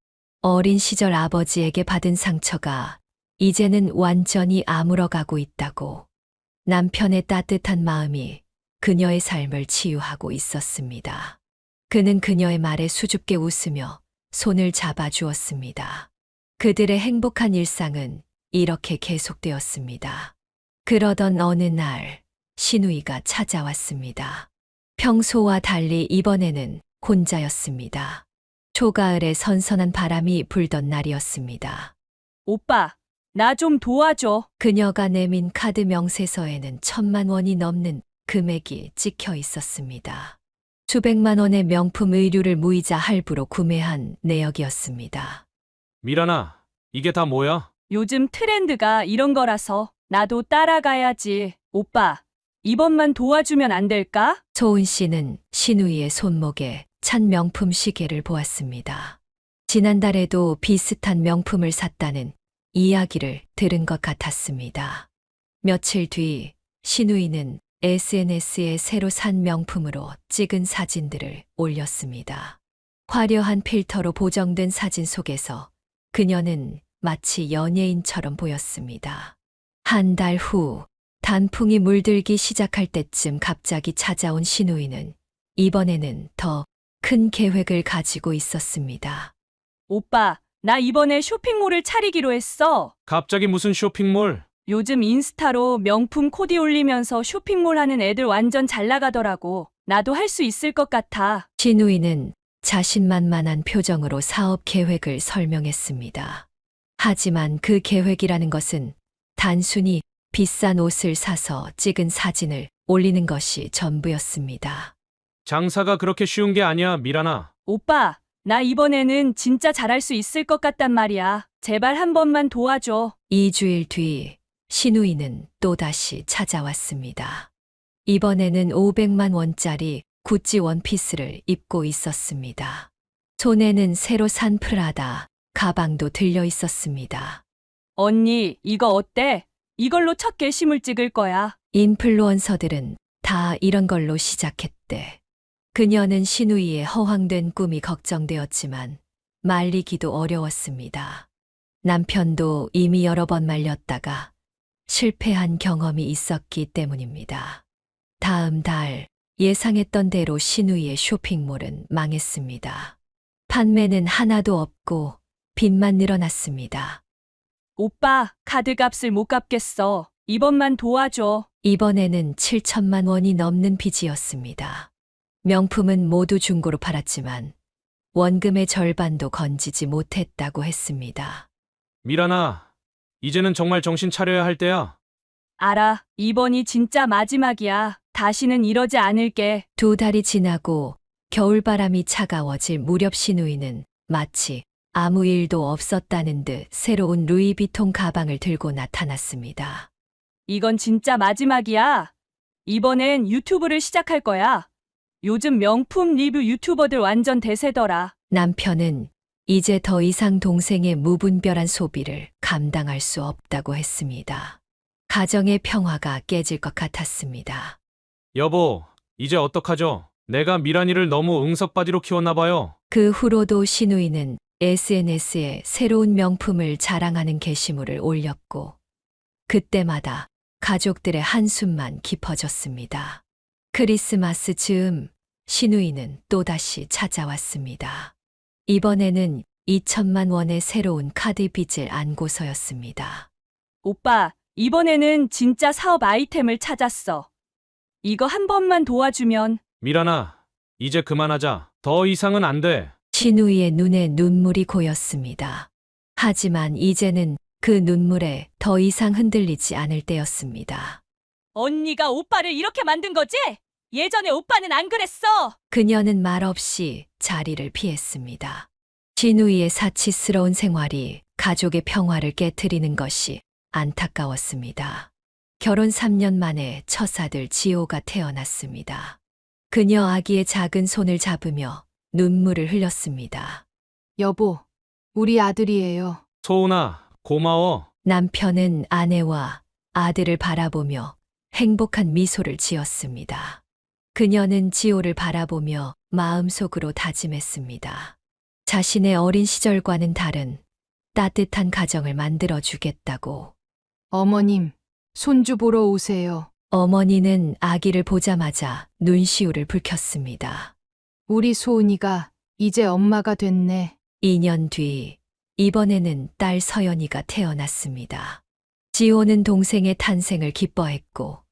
C: 어린 시절 아버지에게 받은 상처가 이제는 완전히 아물어가고 있다고. 남편의 따뜻한 마음이 그녀의 삶을 치유하고 있었습니다. 그는 그녀의 말에 수줍게 웃으며 손을 잡아주었습니다. 그들의 행복한 일상은 이렇게 계속되었습니다. 그러던 어느 날 시누이가 찾아왔습니다. 평소와 달리 이번에는 혼자였습니다. 초가을에 선선한 바람이 불던 날이었습니다.
L: 오빠, 나 좀 도와줘.
C: 그녀가 내민 카드 명세서에는 1,000만 원이 넘는 금액이 찍혀 있었습니다. 수백만 원의 명품 의류를 무이자 할부로 구매한 내역이었습니다.
A: 미란아, 이게 다 뭐야?
L: 요즘 트렌드가 이런 거라서 나도 따라가야지. 오빠, 이번만 도와주면 안 될까?
C: 소은 씨는 시누이의 손목에 찬 명품 시계를 보았습니다. 지난달에도 비슷한 명품을 샀다는 이야기를 들은 것 같았습니다. 며칠 뒤 시누이는 SNS에 새로 산 명품으로 찍은 사진들을 올렸습니다. 화려한 필터로 보정된 사진 속에서 그녀는 마치 연예인처럼 보였습니다. 한 달 후 단풍이 물들기 시작할 때쯤 갑자기 찾아온 시누이는 이번에는 더 큰 계획을 가지고 있었습니다.
L: 오빠, 나 이번에 쇼핑몰을 차리기로 했어.
A: 갑자기 무슨 쇼핑몰?
L: 요즘 인스타로 명품 코디 올리면서 쇼핑몰 하는 애들 완전 잘 나가더라고. 나도 할 수 있을 것 같아.
C: 시누이는 자신만만한 표정으로 사업 계획을 설명했습니다. 하지만 그 계획이라는 것은 단순히 비싼 옷을 사서 찍은 사진을 올리는 것이 전부였습니다.
A: 장사가 그렇게 쉬운 게 아니야, 미란아.
L: 오빠, 나 이번에는 진짜 잘할 수 있을 것 같단 말이야. 제발 한 번만 도와줘.
C: 2주일 뒤 시누이는 또다시 찾아왔습니다. 이번에는 500만 원짜리 구찌 원피스를 입고 있었습니다. 손에는 새로 산 프라다 가방도 들려 있었습니다.
L: 언니, 이거 어때? 이걸로 첫 게시물 찍을 거야.
C: 인플루언서들은 다 이런 걸로 시작했대. 그녀는 시누이의 허황된 꿈이 걱정되었지만 말리기도 어려웠습니다. 남편도 이미 여러 번 말렸다가 실패한 경험이 있었기 때문입니다. 다음 달 예상했던 대로 시누이의 쇼핑몰은 망했습니다. 판매는 하나도 없고 빚만 늘어났습니다.
L: 오빠, 카드값을 못 갚겠어. 이번만 도와줘.
C: 이번에는 7,000만 원이 넘는 빚이었습니다. 명품은 모두 중고로 팔았지만 원금의 절반도 건지지 못했다고 했습니다.
A: 미란아, 이제는 정말 정신 차려야 할 때야.
L: 알아. 이번이 진짜 마지막이야. 다시는 이러지 않을게.
C: 2달이 지나고 겨울바람이 차가워질 무렵 시누이는 마치 아무 일도 없었다는 듯 새로운 루이비통 가방을 들고 나타났습니다.
L: 이건 진짜 마지막이야. 이번엔 유튜브를 시작할 거야. 요즘 명품 리뷰 유튜버들 완전 대세더라.
C: 남편은 이제 더 이상 동생의 무분별한 소비를 감당할 수 없다고 했습니다. 가정의 평화가 깨질 것 같았습니다.
A: 여보, 이제 어떡하죠? 내가 미란이를 너무 응석바디로 키웠나 봐요.
C: 그 후로도 신우이는 SNS에 새로운 명품을 자랑하는 게시물을 올렸고, 그때마다 가족들의 한숨만 깊어졌습니다. 크리스마스 즈음, 신우이는 또다시 찾아왔습니다. 이번에는 2천만 원의 새로운 카드 빚을 안고서였습니다.
L: 오빠, 이번에는 진짜 사업 아이템을 찾았어. 이거 한 번만 도와주면.
A: 미란아, 이제 그만하자. 더 이상은 안 돼.
C: 신우이의 눈에 눈물이 고였습니다. 하지만 이제는 그 눈물에 더 이상 흔들리지 않을 때였습니다.
L: 언니가 오빠를 이렇게 만든 거지? 예전에 오빠는 안 그랬어.
C: 그녀는 말없이 자리를 피했습니다. 신우이의 사치스러운 생활이 가족의 평화를 깨트리는 것이 안타까웠습니다. 결혼 3년 만에 첫 아들 지호가 태어났습니다. 그녀 아기의 작은 손을 잡으며 눈물을 흘렸습니다.
F: 여보, 우리 아들이에요.
A: 소은아, 고마워.
C: 남편은 아내와 아들을 바라보며 행복한 미소를 지었습니다. 그녀는 지호를 바라보며 마음속으로 다짐했습니다. 자신의 어린 시절과는 다른 따뜻한 가정을 만들어주겠다고.
F: 어머님, 손주 보러 오세요.
C: 어머니는 아기를 보자마자 눈시울을 붉혔습니다.
F: 우리 소은이가 이제 엄마가 됐네.
C: 2년 뒤, 이번에는 딸 서연이가 태어났습니다. 지호는 동생의 탄생을 기뻐했고,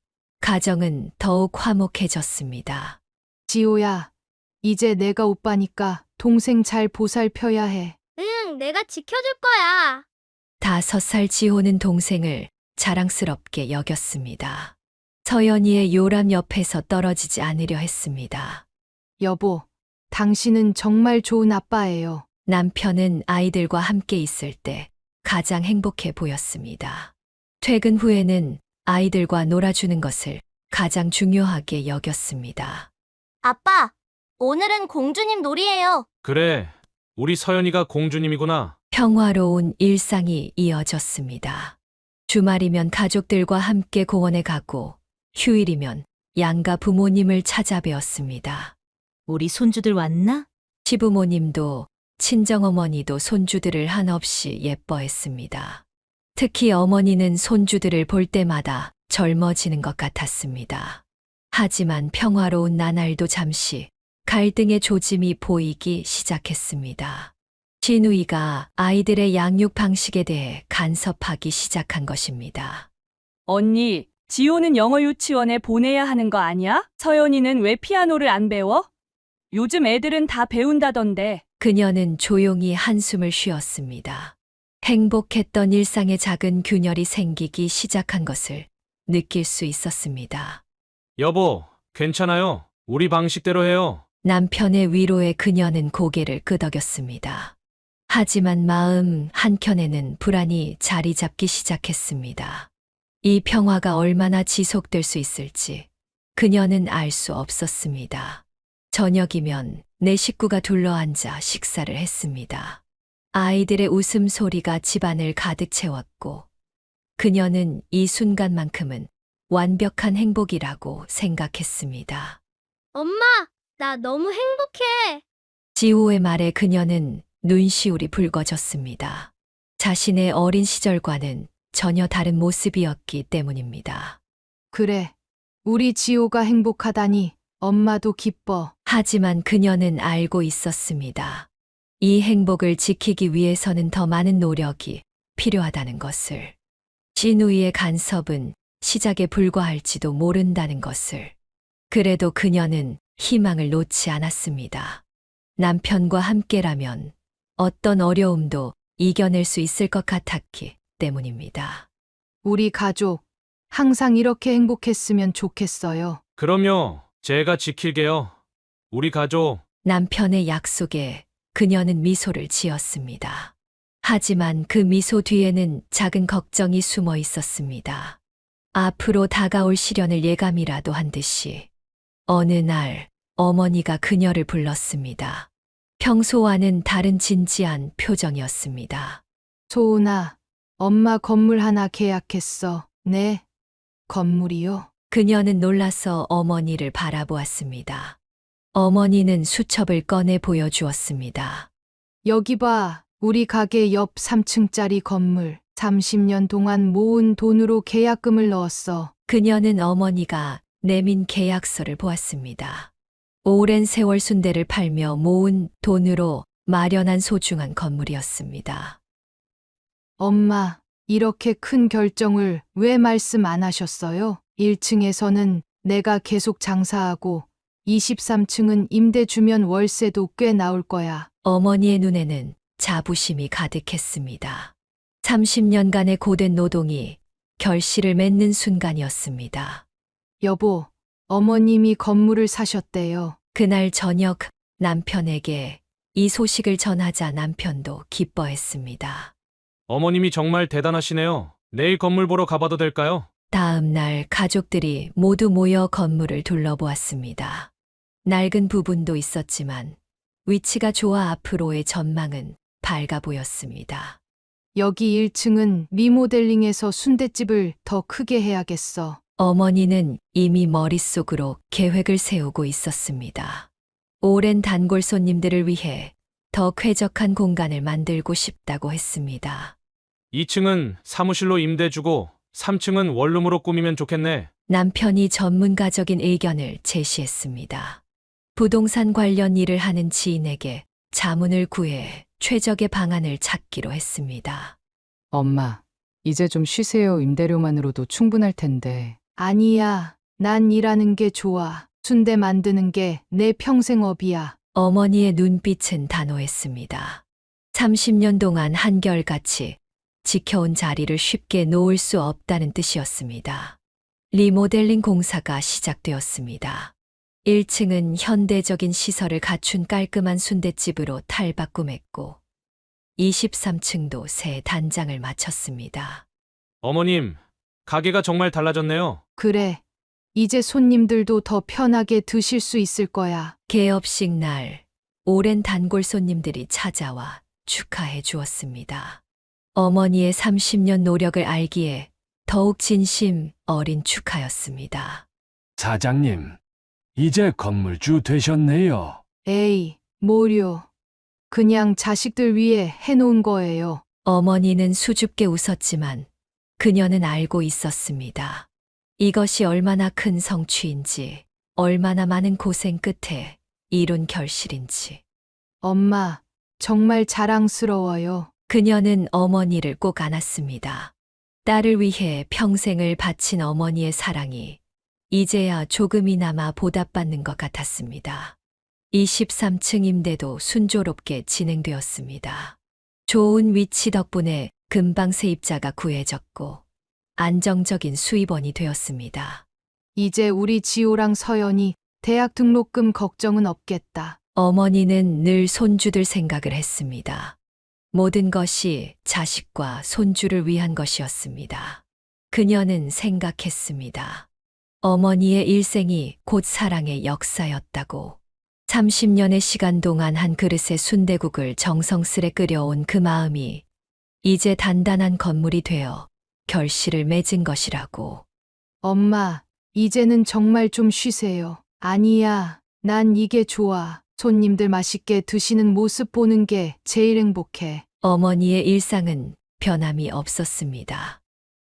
C: 가정은 더욱 화목해졌습니다.
F: 지호야, 이제 내가 오빠니까 동생 잘 보살펴야 해.
H: 응, 내가 지켜줄 거야.
C: 5살 지호는 동생을 자랑스럽게 여겼습니다. 서연이의 요람 옆에서 떨어지지 않으려 했습니다.
F: 여보, 당신은 정말 좋은 아빠예요.
C: 남편은 아이들과 함께 있을 때 가장 행복해 보였습니다. 퇴근 후에는 아이들과 놀아주는 것을 가장 중요하게 여겼습니다.
H: 아빠, 오늘은 공주님 놀이에요.
A: 그래, 우리 서연이가 공주님이구나.
C: 평화로운 일상이 이어졌습니다. 주말이면 가족들과 함께 공원에 가고, 휴일이면 양가 부모님을 찾아뵈었습니다.
D: 우리 손주들 왔나?
C: 시부모님도 친정어머니도 손주들을 한없이 예뻐했습니다. 특히 어머니는 손주들을 볼 때마다 젊어지는 것 같았습니다. 하지만 평화로운 나날도 잠시 갈등의 조짐이 보이기 시작했습니다. 신우이가 아이들의 양육 방식에 대해 간섭하기 시작한 것입니다.
L: 언니, 지호는 영어 유치원에 보내야 하는 거 아니야? 서연이는 왜 피아노를 안 배워? 요즘 애들은 다 배운다던데.
C: 그녀는 조용히 한숨을 쉬었습니다. 행복했던 일상에 작은 균열이 생기기 시작한 것을 느낄 수 있었습니다.
A: 여보, 괜찮아요. 우리 방식대로 해요.
C: 남편의 위로에 그녀는 고개를 끄덕였습니다. 하지만 마음 한켠에는 불안이 자리 잡기 시작했습니다. 이 평화가 얼마나 지속될 수 있을지 그녀는 알 수 없었습니다. 저녁이면 네 식구가 둘러앉아 식사를 했습니다. 아이들의 웃음소리가 집안을 가득 채웠고, 그녀는 이 순간만큼은 완벽한 행복이라고 생각했습니다.
H: 엄마, 나 너무 행복해.
C: 지호의 말에 그녀는 눈시울이 붉어졌습니다. 자신의 어린 시절과는 전혀 다른 모습이었기 때문입니다.
F: 그래, 우리 지호가 행복하다니 엄마도 기뻐.
C: 하지만 그녀는 알고 있었습니다. 이 행복을 지키기 위해서는 더 많은 노력이 필요하다는 것을. 신우이의 간섭은 시작에 불과할지도 모른다는 것을. 그래도 그녀는 희망을 놓지 않았습니다. 남편과 함께라면 어떤 어려움도 이겨낼 수 있을 것 같았기 때문입니다.
F: 우리 가족, 항상 이렇게 행복했으면 좋겠어요.
A: 그럼요, 제가 지킬게요. 우리 가족.
C: 남편의 약속에 그녀는 미소를 지었습니다. 하지만 그 미소 뒤에는 작은 걱정이 숨어 있었습니다. 앞으로 다가올 시련을 예감이라도 한 듯이 어느 날 어머니가 그녀를 불렀습니다. 평소와는 다른 진지한 표정이었습니다.
F: 소은아, 엄마 건물 하나 계약했어. 네. 건물이요?
C: 그녀는 놀라서 어머니를 바라보았습니다. 어머니는 수첩을 꺼내 보여주었습니다.
F: 여기 봐. 우리 가게 옆 3층짜리 건물. 30년 동안 모은 돈으로 계약금을 넣었어.
C: 그녀는 어머니가 내민 계약서를 보았습니다. 오랜 세월 순대를 팔며 모은 돈으로 마련한 소중한 건물이었습니다.
F: 엄마, 이렇게 큰 결정을 왜 말씀 안 하셨어요? 1층에서는 내가 계속 장사하고 23층은 임대 주면 월세도 꽤 나올 거야.
C: 어머니의 눈에는 자부심이 가득했습니다. 30년간의 고된 노동이 결실을 맺는 순간이었습니다.
F: 여보, 어머님이 건물을 사셨대요.
C: 그날 저녁 남편에게 이 소식을 전하자 남편도 기뻐했습니다.
A: 어머님이 정말 대단하시네요. 내일 건물 보러 가봐도 될까요?
C: 다음 날 가족들이 모두 모여 건물을 둘러보았습니다. 낡은 부분도 있었지만 위치가 좋아 앞으로의 전망은 밝아 보였습니다.
F: 여기 1층은 리모델링해서 순댓집을 더 크게 해야겠어.
C: 어머니는 이미 머릿속으로 계획을 세우고 있었습니다. 오랜 단골 손님들을 위해 더 쾌적한 공간을 만들고 싶다고 했습니다.
A: 2층은 사무실로 임대 주고 3층은 원룸으로 꾸미면 좋겠네.
C: 남편이 전문가적인 의견을 제시했습니다. 부동산 관련 일을 하는 지인에게 자문을 구해 최적의 방안을 찾기로 했습니다.
E: 엄마, 이제 좀 쉬세요. 임대료만으로도 충분할 텐데.
F: 아니야. 난 일하는 게 좋아. 순대 만드는 게 내 평생업이야.
C: 어머니의 눈빛은 단호했습니다. 30년 동안 한결같이 지켜온 자리를 쉽게 놓을 수 없다는 뜻이었습니다. 리모델링 공사가 시작되었습니다. 1층은 현대적인 시설을 갖춘 깔끔한 순댓집으로 탈바꿈했고 23층도 새 단장을 마쳤습니다.
A: 어머님, 가게가 정말 달라졌네요.
F: 그래. 이제 손님들도 더 편하게 드실 수 있을 거야.
C: 개업식 날 오랜 단골 손님들이 찾아와 축하해 주었습니다. 어머니의 30년 노력을 알기에 더욱 진심 어린 축하였습니다.
J: 사장님, 이제 건물주 되셨네요.
F: 에이, 뭐려. 그냥 자식들 위해 해놓은 거예요.
C: 어머니는 수줍게 웃었지만 그녀는 알고 있었습니다. 이것이 얼마나 큰 성취인지, 얼마나 많은 고생 끝에 이룬 결실인지.
F: 엄마, 정말 자랑스러워요.
C: 그녀는 어머니를 꼭 안았습니다. 딸을 위해 평생을 바친 어머니의 사랑이 이제야 조금이나마 보답받는 것 같았습니다. 23층 임대도 순조롭게 진행되었습니다. 좋은 위치 덕분에 금방 세입자가 구해졌고 안정적인 수입원이 되었습니다.
F: 이제 우리 지호랑 서연이 대학 등록금 걱정은 없겠다.
C: 어머니는 늘 손주들 생각을 했습니다. 모든 것이 자식과 손주를 위한 것이었습니다. 그녀는 생각했습니다. 어머니의 일생이 곧 사랑의 역사였다고. 30년의 시간 동안 한 그릇의 순대국을 정성스레 끓여온 그 마음이 이제 단단한 건물이 되어 결실을 맺은 것이라고.
F: 엄마, 이제는 정말 좀 쉬세요. 아니야, 난 이게 좋아. 손님들 맛있게 드시는 모습 보는 게 제일 행복해.
C: 어머니의 일상은 변함이 없었습니다.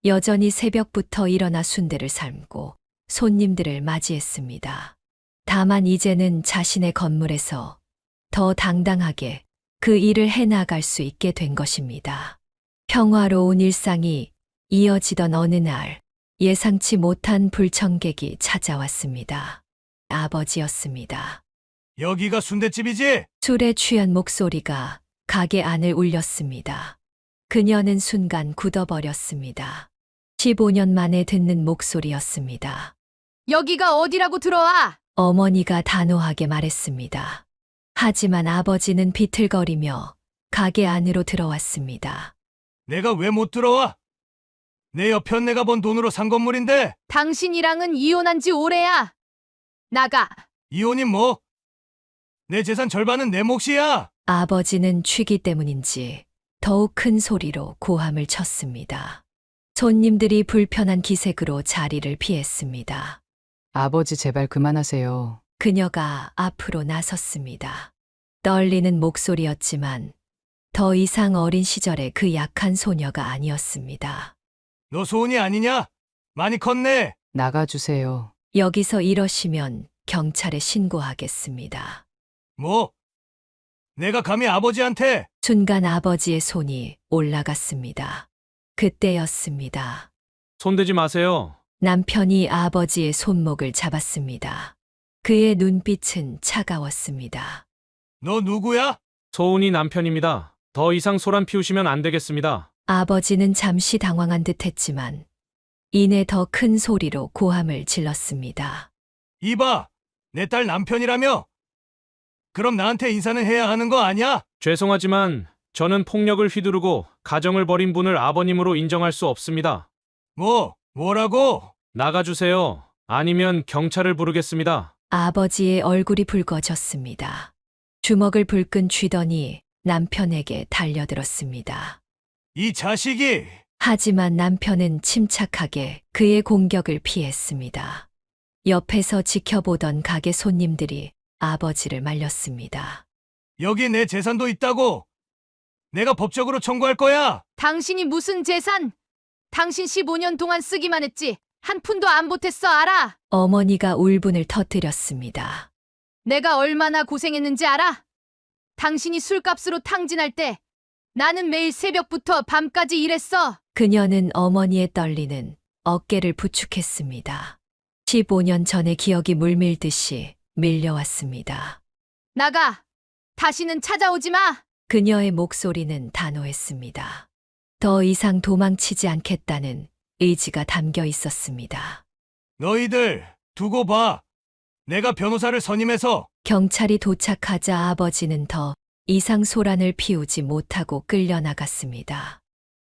C: 여전히 새벽부터 일어나 순대를 삶고 손님들을 맞이했습니다. 다만 이제는 자신의 건물에서 더 당당하게 그 일을 해나갈 수 있게 된 것입니다. 평화로운 일상이 이어지던 어느 날 예상치 못한 불청객이 찾아왔습니다. 아버지였습니다.
B: 여기가 순댓집이지?
C: 술에 취한 목소리가 가게 안을 울렸습니다. 그녀는 순간 굳어버렸습니다. 15년 만에 듣는 목소리였습니다.
F: 여기가 어디라고 들어와?
C: 어머니가 단호하게 말했습니다. 하지만 아버지는 비틀거리며 가게 안으로 들어왔습니다.
B: 내가 왜 못 들어와? 내 옆편 내가 번 돈으로 산 건물인데
F: 당신이랑은 이혼한 지 오래야. 나가.
B: 이혼이 뭐? 내 재산 절반은 내 몫이야.
C: 아버지는 취기 때문인지 더욱 큰 소리로 고함을 쳤습니다. 손님들이 불편한 기색으로 자리를 피했습니다.
E: 아버지 제발 그만하세요.
C: 그녀가 앞으로 나섰습니다. 떨리는 목소리였지만 더 이상 어린 시절의 그 약한 소녀가 아니었습니다.
B: 너 소은이 아니냐? 많이 컸네.
E: 나가주세요.
C: 여기서 이러시면 경찰에 신고하겠습니다.
B: 뭐? 내가 감히 아버지한테?
C: 순간 아버지의 손이 올라갔습니다. 그때였습니다.
A: 손대지 마세요.
C: 남편이 아버지의 손목을 잡았습니다. 그의 눈빛은 차가웠습니다.
B: 너 누구야?
A: 소은이 남편입니다. 더 이상 소란 피우시면 안 되겠습니다.
C: 아버지는 잠시 당황한 듯 했지만 이내 더 큰 소리로 고함을 질렀습니다.
B: 이봐, 내 딸 남편이라며? 그럼 나한테 인사는 해야 하는 거 아니야?
A: 죄송하지만 저는 폭력을 휘두르고 가정을 벌인 분을 아버님으로 인정할 수 없습니다.
B: 뭐라고?
A: 나가주세요. 아니면 경찰을 부르겠습니다.
C: 아버지의 얼굴이 붉어졌습니다. 주먹을 불끈 쥐더니 남편에게 달려들었습니다.
B: 이 자식이!
C: 하지만 남편은 침착하게 그의 공격을 피했습니다. 옆에서 지켜보던 가게 손님들이 아버지를 말렸습니다.
B: 여기 내 재산도 있다고! 내가 법적으로 청구할 거야!
F: 당신이 무슨 재산? 당신 15년 동안 쓰기만 했지. 한 푼도 안 보탰어, 알아?
C: 어머니가 울분을 터뜨렸습니다.
F: 내가 얼마나 고생했는지 알아? 당신이 술값으로 탕진할 때 나는 매일 새벽부터 밤까지 일했어.
C: 그녀는 어머니의 떨리는 어깨를 부축했습니다. 15년 전의 기억이 물밀듯이 밀려왔습니다.
F: 나가. 다시는 찾아오지 마.
C: 그녀의 목소리는 단호했습니다. 더 이상 도망치지 않겠다는 의지가 담겨 있었습니다.
B: 너희들 두고 봐. 내가 변호사를 선임해서.
C: 경찰이 도착하자 아버지는 더 이상 소란을 피우지 못하고 끌려나갔습니다.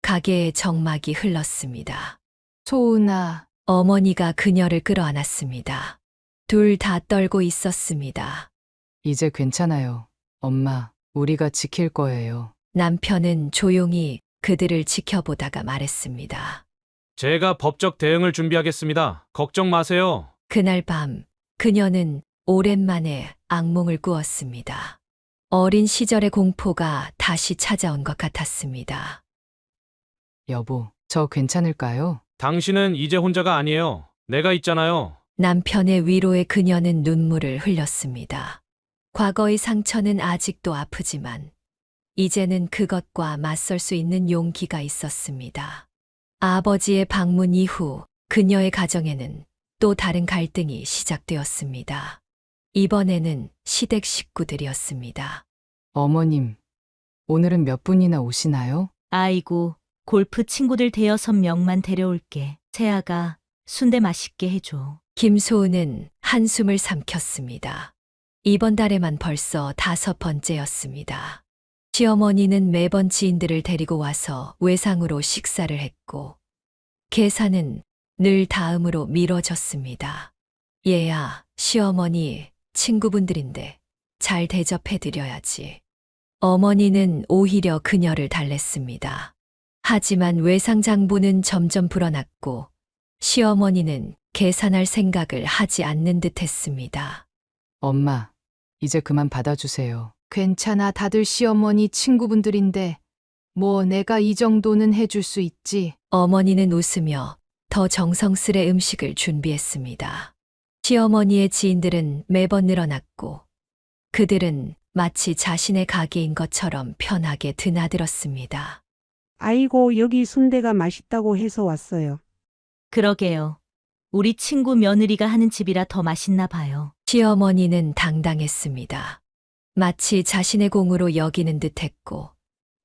C: 가게에 정막이 흘렀습니다.
F: 소은아.
C: 어머니가 그녀를 끌어안았습니다. 둘 다 떨고 있었습니다.
E: 이제 괜찮아요. 엄마, 우리가 지킬 거예요.
C: 남편은 조용히 그들을 지켜보다가 말했습니다.
A: 제가 법적 대응을 준비하겠습니다. 걱정 마세요.
C: 그날 밤 그녀는 오랜만에 악몽을 꾸었습니다. 어린 시절의 공포가 다시 찾아온 것 같았습니다.
E: 여보, 저 괜찮을까요?
A: 당신은 이제 혼자가 아니에요. 내가 있잖아요.
C: 남편의 위로에 그녀는 눈물을 흘렸습니다. 과거의 상처는 아직도 아프지만 이제는 그것과 맞설 수 있는 용기가 있었습니다. 아버지의 방문 이후 그녀의 가정에는 또 다른 갈등이 시작되었습니다. 이번에는 시댁 식구들이었습니다.
E: 어머님, 오늘은 몇 분이나 오시나요?
D: 아이고, 골프 친구들 대여섯 명만 데려올게. 세아가 순대 맛있게 해줘.
C: 김소은은 한숨을 삼켰습니다. 이번 달에만 벌써 5번째였습니다. 시어머니는 매번 지인들을 데리고 와서 외상으로 식사를 했고 계산은 늘 다음으로 미뤄졌습니다. 얘야, 시어머니, 친구분들인데 잘 대접해드려야지. 어머니는 오히려 그녀를 달랬습니다. 하지만 외상장부는 점점 불어났고 시어머니는 계산할 생각을 하지 않는 듯 했습니다.
E: 엄마, 이제 그만 받아주세요.
F: 괜찮아. 다들 시어머니 친구분들인데 뭐 내가 이 정도는 해줄 수 있지.
C: 어머니는 웃으며 더 정성스레 음식을 준비했습니다. 시어머니의 지인들은 매번 늘어났고 그들은 마치 자신의 가게인 것처럼 편하게 드나들었습니다.
M: 아이고, 여기 순대가 맛있다고 해서 왔어요.
D: 그러게요. 우리 친구 며느리가 하는 집이라 더 맛있나 봐요.
C: 시어머니는 당당했습니다. 마치 자신의 공으로 여기는 듯 했고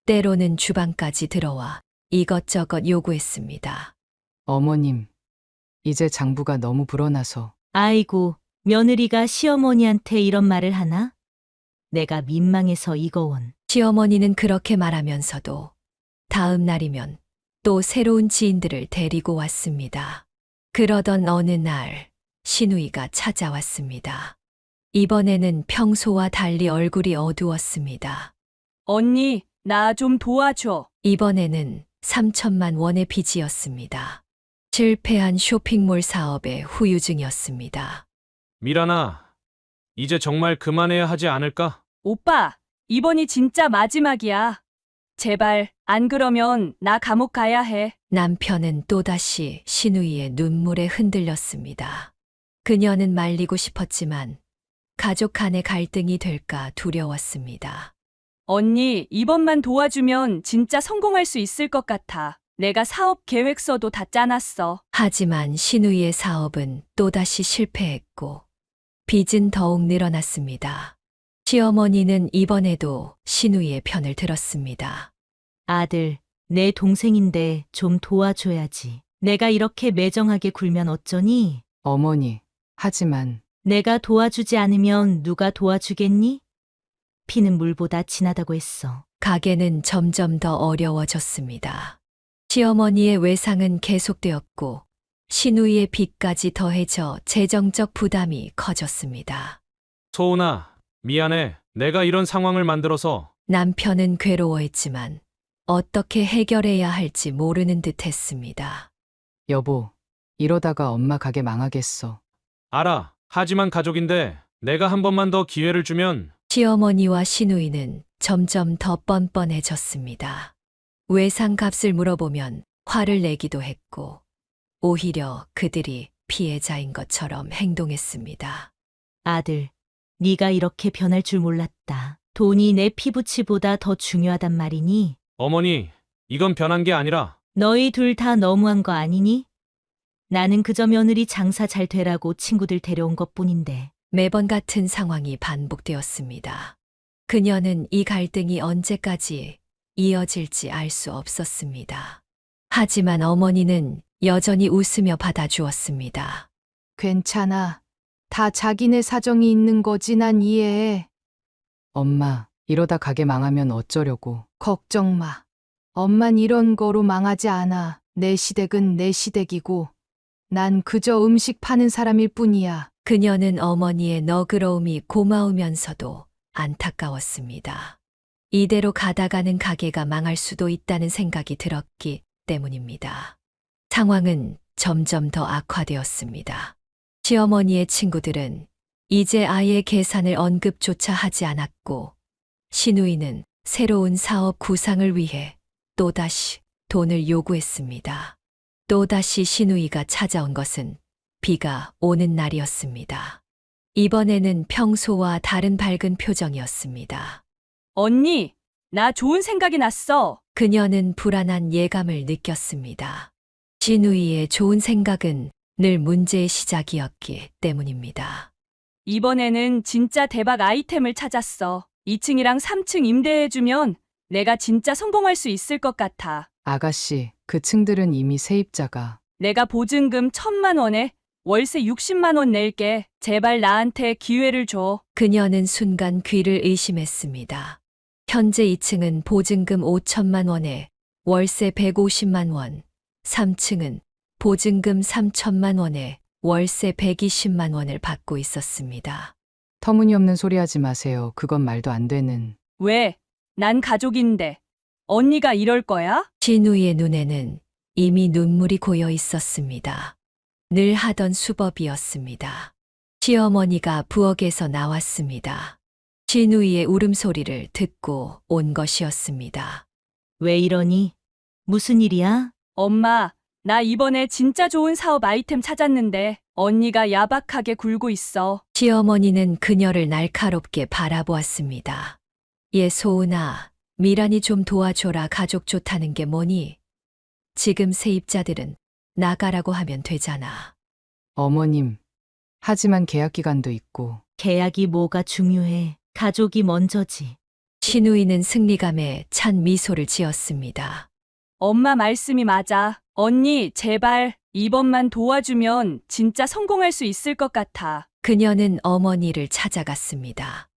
C: 때로는 주방까지 들어와 이것저것 요구했습니다.
E: 어머님, 이제 장부가 너무 불어나서.
D: 아이고, 며느리가 시어머니한테 이런 말을 하나? 내가 민망해서 이거 원.
C: 시어머니는 그렇게 말하면서도 다음 날이면 또 새로운 지인들을 데리고 왔습니다. 그러던 어느 날 신우이가 찾아왔습니다. 이번에는 평소와 달리 얼굴이 어두웠습니다.
L: 언니, 나 좀 도와줘.
C: 이번에는 3천만 원의 빚이었습니다. 실패한 쇼핑몰 사업의 후유증이었습니다.
A: 미란아, 이제 정말 그만해야 하지 않을까?
L: 오빠, 이번이 진짜 마지막이야. 제발, 안 그러면 나 감옥 가야 해.
C: 남편은 또다시 신우이의 눈물에 흔들렸습니다. 그녀는 말리고 싶었지만 가족 간의 갈등이 될까 두려웠습니다.
L: 언니, 이번만 도와주면 진짜 성공할 수 있을 것 같아. 내가 사업 계획서도 다 짜놨어.
C: 하지만 신우이의 사업은 또다시 실패했고 빚은 더욱 늘어났습니다. 시어머니는 이번에도 신우이의 편을 들었습니다.
D: 아들, 내 동생인데 좀 도와줘야지. 내가 이렇게 매정하게 굴면 어쩌니?
E: 어머니, 하지만
D: 내가 도와주지 않으면 누가 도와주겠니? 피는 물보다 진하다고 했어.
C: 가게는 점점 더 어려워졌습니다. 시어머니의 외상은 계속되었고 신우이의 빚까지 더해져 재정적 부담이 커졌습니다.
A: 소은아, 미안해. 내가 이런 상황을 만들어서.
C: 남편은 괴로워했지만 어떻게 해결해야 할지 모르는 듯 했습니다.
E: 여보, 이러다가 엄마 가게 망하겠어.
A: 알아. 하지만 가족인데 내가 한 번만 더 기회를 주면.
C: 시어머니와 신우이는 점점 더 뻔뻔해졌습니다. 외상값을 물어보면 화를 내기도 했고 오히려 그들이 피해자인 것처럼 행동했습니다.
D: 아들, 네가 이렇게 변할 줄 몰랐다. 돈이 내 피부치보다 더 중요하단 말이니?
A: 어머니, 이건 변한 게 아니라.
D: 너희 둘 다 너무한 거 아니니? 나는 그저 며느리 장사 잘 되라고 친구들 데려온 것뿐인데.
C: 매번 같은 상황이 반복되었습니다. 그녀는 이 갈등이 언제까지 이어질지 알 수 없었습니다. 하지만 어머니는 여전히 웃으며 받아주었습니다.
F: 괜찮아. 다 자기네 사정이 있는 거지 난 이해해.
E: 엄마, 이러다 가게 망하면 어쩌려고.
F: 걱정 마. 엄만 이런 거로 망하지 않아. 내 시댁은 내 시댁이고 난 그저 음식 파는 사람일 뿐이야.
C: 그녀는 어머니의 너그러움이 고마우면서도 안타까웠습니다. 이대로 가다가는 가게가 망할 수도 있다는 생각이 들었기 때문입니다. 상황은 점점 더 악화되었습니다. 시어머니의 친구들은 이제 아예 계산을 언급조차 하지 않았고 신우이는 새로운 사업 구상을 위해 또다시 돈을 요구했습니다. 또다시 신우이가 찾아온 것은 비가 오는 날이었습니다. 이번에는 평소와 다른 밝은 표정이었습니다.
L: 언니, 나 좋은 생각이 났어.
C: 그녀는 불안한 예감을 느꼈습니다. 신우이의 좋은 생각은 늘 문제의 시작이었기 때문입니다.
L: 이번에는 진짜 대박 아이템을 찾았어. 2층이랑 3층 임대해주면 내가 진짜 성공할 수 있을 것 같아.
E: 아가씨, 그 층들은 이미 세입자가.
L: 내가 보증금 1,000만 원에 월세 60만 원 낼게. 제발 나한테 기회를 줘.
C: 그녀는 순간 귀를 의심했습니다. 현재 2층은 보증금 5천만 원에 월세 150만 원, 3층은 보증금 3천만 원에 월세 120만 원을 받고 있었습니다.
E: 터무니없는 소리 하지 마세요. 그건 말도 안 되는.
L: 왜? 난 가족인데. 언니가 이럴 거야?
C: 신우이의 눈에는 이미 눈물이 고여 있었습니다. 늘 하던 수법이었습니다. 시어머니가 부엌에서 나왔습니다. 신우이의 울음소리를 듣고 온 것이었습니다.
D: 왜 이러니? 무슨 일이야?
L: 엄마, 나 이번에 진짜 좋은 사업 아이템 찾았는데 언니가 야박하게 굴고 있어.
C: 시어머니는 그녀를 날카롭게 바라보았습니다. 예, 소은아, 미란이 좀 도와줘라. 가족 좋다는 게 뭐니? 지금 세입자들은 나가라고 하면 되잖아.
E: 어머님, 하지만 계약 기간도 있고.
D: 계약이 뭐가 중요해. 가족이 먼저지.
C: 신우이는 승리감에 찬 미소를 지었습니다.
L: 엄마 말씀이 맞아. 언니, 제발 이번만 도와주면 진짜 성공할 수 있을 것 같아.
C: 그녀는 어머니를 찾아갔습니다.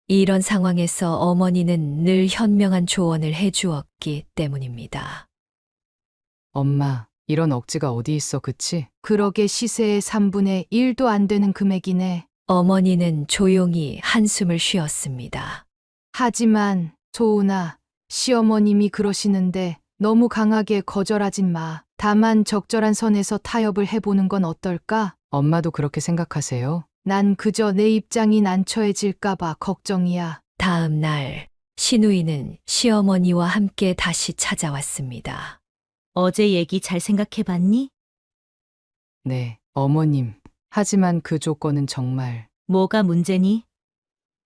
C: 이런 상황에서 어머니는 늘 현명한 조언을 해주었기 때문입니다.
E: 엄마, 이런 억지가 어디 있어, 그치?
F: 그러게 시세의 3분의 1도 안 되는 금액이네.
C: 어머니는 조용히 한숨을 쉬었습니다.
F: 하지만 소은아, 시어머님이 그러시는데 너무 강하게 거절하진 마. 다만 적절한 선에서 타협을 해보는 건 어떨까?
E: 엄마도 그렇게 생각하세요?
F: 난 그저 내 입장이 난처해질까봐 걱정이야.
C: 다음 날 신우이는 시어머니와 함께 다시 찾아왔습니다.
D: 어제 얘기 잘 생각해봤니?
E: 네, 어머님. 하지만 그 조건은 정말.
D: 뭐가 문제니?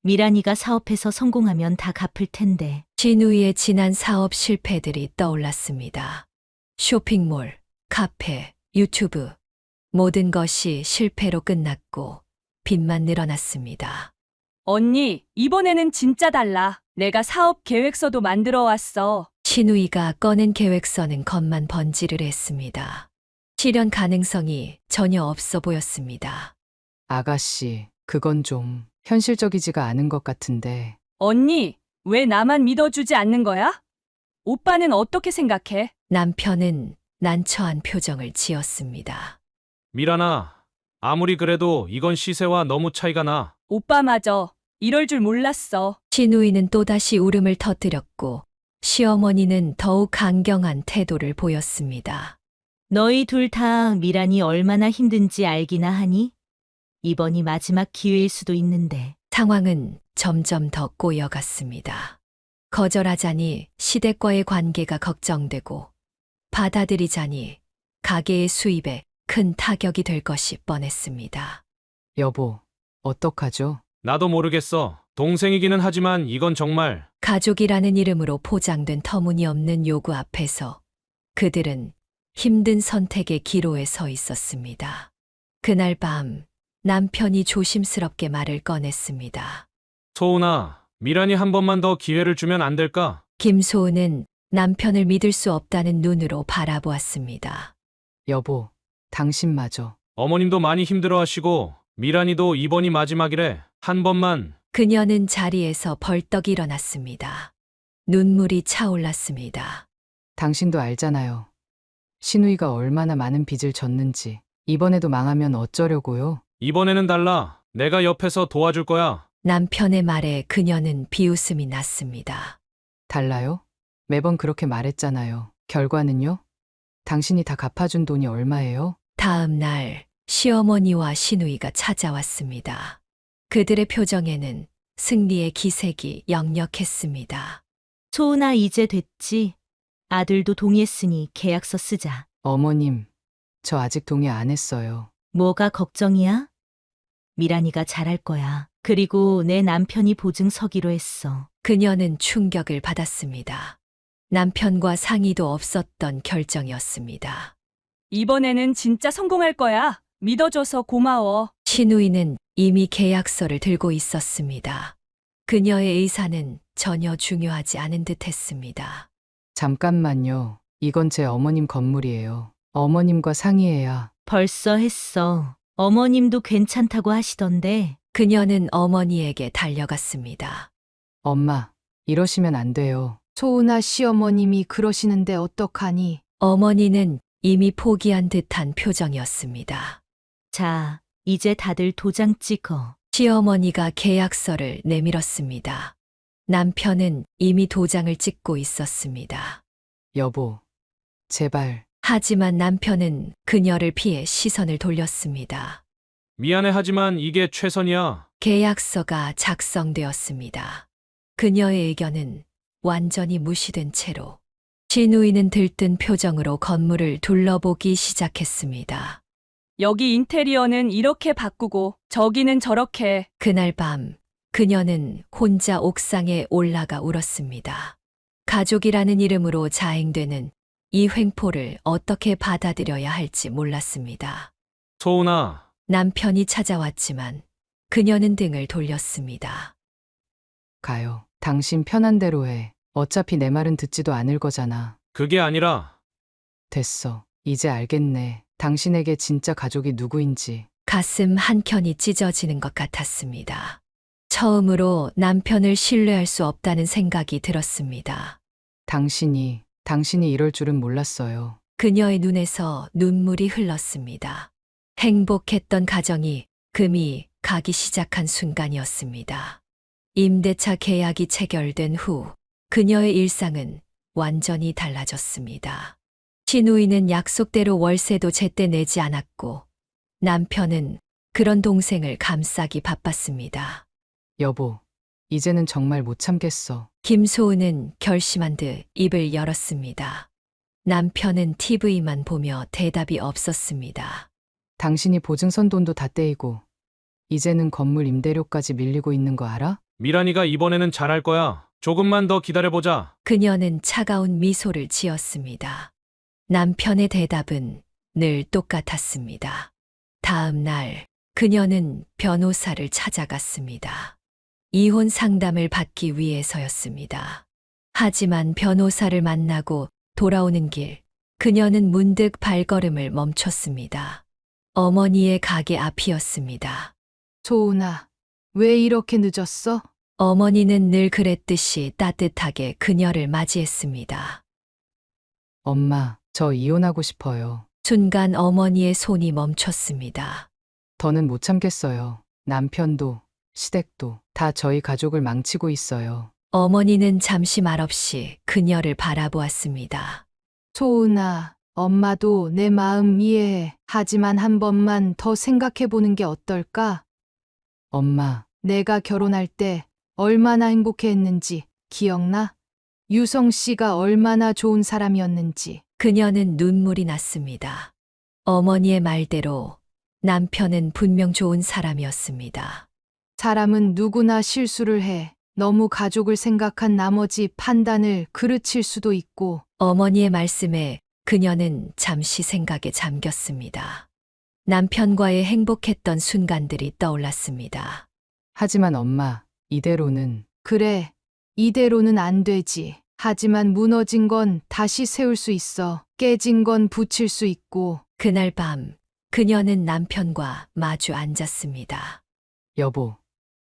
D: 미란이가 사업해서 성공하면 다 갚을 텐데.
C: 신우이의 지난 사업 실패들이 떠올랐습니다. 쇼핑몰, 카페, 유튜브, 모든 것이 실패로 끝났고 빚만 늘어났습니다.
L: 언니, 이번에는 진짜 달라. 내가 사업 계획서도 만들어 왔어.
C: 신우이가 꺼낸 계획서는 겉만 번지를 했습니다. 실현 가능성이 전혀 없어 보였습니다.
E: 아가씨, 그건 좀 현실적이지가 않은 것 같은데.
L: 언니, 왜 나만 믿어주지 않는 거야? 오빠는 어떻게 생각해?
C: 남편은 난처한 표정을 지었습니다.
A: 미란아, 아무리 그래도 이건 시세와 너무 차이가 나.
L: 오빠마저 이럴 줄 몰랐어.
C: 신우이는 또다시 울음을 터뜨렸고 시어머니는 더욱 강경한 태도를 보였습니다.
D: 너희 둘 다 미란이 얼마나 힘든지 알기나 하니? 이번이 마지막 기회일 수도 있는데.
C: 상황은 점점 더 꼬여갔습니다. 거절하자니 시댁과의 관계가 걱정되고 받아들이자니 가게의 수입에 큰 타격이 될 것이 뻔했습니다.
E: 여보, 어떡하죠?
A: 나도 모르겠어. 동생이기는 하지만 이건 정말.
C: 가족이라는 이름으로 포장된 터무니없는 요구 앞에서 그들은 힘든 선택의 기로에 서 있었습니다. 그날 밤 남편이 조심스럽게 말을 꺼냈습니다.
A: 소은아, 미란이 한 번만 더 기회를 주면 안 될까?
C: 김소은은 남편을 믿을 수 없다는 눈으로 바라보았습니다.
E: 여보, 당신마저.
A: 어머님도 많이 힘들어하시고 미란이도 이번이 마지막이래. 한 번만.
C: 그녀는 자리에서 벌떡 일어났습니다. 눈물이 차올랐습니다.
E: 당신도 알잖아요. 신우이가 얼마나 많은 빚을 졌는지. 이번에도 망하면 어쩌려고요?
A: 이번에는 달라. 내가 옆에서 도와줄 거야.
C: 남편의 말에 그녀는 비웃음이 났습니다.
E: 달라요? 매번 그렇게 말했잖아요. 결과는요? 당신이 다 갚아준 돈이 얼마예요?
C: 다음 날 시어머니와 신우이가 찾아왔습니다. 그들의 표정에는 승리의 기색이 역력했습니다.
D: 소은아, 이제 됐지. 아들도 동의했으니 계약서 쓰자.
E: 어머님, 저 아직 동의 안 했어요.
D: 뭐가 걱정이야? 미란이가 잘할 거야. 그리고 내 남편이 보증 서기로 했어.
C: 그녀는 충격을 받았습니다. 남편과 상의도 없었던 결정이었습니다.
L: 이번에는 진짜 성공할 거야. 믿어줘서 고마워.
C: 신우이는 이미 계약서를 들고 있었습니다. 그녀의 의사는 전혀 중요하지 않은 듯 했습니다.
E: 잠깐만요. 이건 제 어머님 건물이에요. 어머님과 상의해야.
D: 벌써 했어. 어머님도 괜찮다고 하시던데.
C: 그녀는 어머니에게 달려갔습니다.
E: 엄마, 이러시면 안 돼요.
F: 소은아, 시어머님이 그러시는데 어떡하니?
C: 어머니는 이미 포기한 듯한 표정이었습니다.
D: 자, 이제 다들 도장 찍어.
C: 시어머니가 계약서를 내밀었습니다. 남편은 이미 도장을 찍고 있었습니다.
E: 여보, 제발.
C: 하지만 남편은 그녀를 피해 시선을 돌렸습니다.
A: 미안해 하지만 이게 최선이야.
C: 계약서가 작성되었습니다. 그녀의 의견은 완전히 무시된 채로 신우이는 들뜬 표정으로 건물을 둘러보기 시작했습니다.
L: 여기 인테리어는 이렇게 바꾸고 저기는 저렇게.
C: 그날 밤 그녀는 혼자 옥상에 올라가 울었습니다. 가족이라는 이름으로 자행되는 이 횡포를 어떻게 받아들여야 할지 몰랐습니다.
A: 소은아.
C: 남편이 찾아왔지만 그녀는 등을 돌렸습니다.
E: 가요. 당신 편한 대로 해. 어차피 내 말은 듣지도 않을 거잖아.
A: 그게 아니라.
E: 됐어. 이제 알겠네. 당신에게 진짜 가족이 누구인지.
C: 가슴 한켠이 찢어지는 것 같았습니다. 처음으로 남편을 신뢰할 수 없다는 생각이 들었습니다.
E: 당신이 이럴 줄은 몰랐어요.
C: 그녀의 눈에서 눈물이 흘렀습니다. 행복했던 가정이 금이 가기 시작한 순간이었습니다. 임대차 계약이 체결된 후 그녀의 일상은 완전히 달라졌습니다. 신우이는 약속대로 월세도 제때 내지 않았고 남편은 그런 동생을 감싸기 바빴습니다.
E: 여보, 이제는 정말 못 참겠어.
C: 김소은은 결심한 듯 입을 열었습니다. 남편은 TV만 보며 대답이 없었습니다.
E: 당신이 보증선 돈도 다 떼이고 이제는 건물 임대료까지 밀리고 있는 거 알아?
A: 미란이가 이번에는 잘할 거야. 조금만 더 기다려보자.
C: 그녀는 차가운 미소를 지었습니다. 남편의 대답은 늘 똑같았습니다. 다음 날 그녀는 변호사를 찾아갔습니다. 이혼 상담을 받기 위해서였습니다. 하지만 변호사를 만나고 돌아오는 길, 그녀는 문득 발걸음을 멈췄습니다. 어머니의 가게 앞이었습니다.
F: 소은아, 왜 이렇게 늦었어?
C: 어머니는 늘 그랬듯이 따뜻하게 그녀를 맞이했습니다.
E: 엄마, 저 이혼하고 싶어요.
C: 순간 어머니의 손이 멈췄습니다.
E: 더는 못 참겠어요. 남편도, 시댁도 다 저희 가족을 망치고 있어요.
C: 어머니는 잠시 말없이 그녀를 바라보았습니다.
F: 소은아, 엄마도 내 마음 이해해. 하지만 한 번만 더 생각해 보는 게 어떨까?
E: 엄마,
F: 내가 결혼할 때 얼마나 행복해했는지 기억나? 유성 씨가 얼마나 좋은 사람이었는지.
C: 그녀는 눈물이 났습니다. 어머니의 말대로 남편은 분명 좋은 사람이었습니다.
F: 사람은 누구나 실수를 해. 너무 가족을 생각한 나머지 판단을 그르칠 수도 있고.
C: 어머니의 말씀에 그녀는 잠시 생각에 잠겼습니다. 남편과의 행복했던 순간들이 떠올랐습니다.
E: 하지만 엄마, 이대로는.
F: 그래, 이대로는 안 되지. 하지만 무너진 건 다시 세울 수 있어. 깨진 건 붙일 수 있고.
C: 그날 밤 그녀는 남편과 마주 앉았습니다.
E: 여보,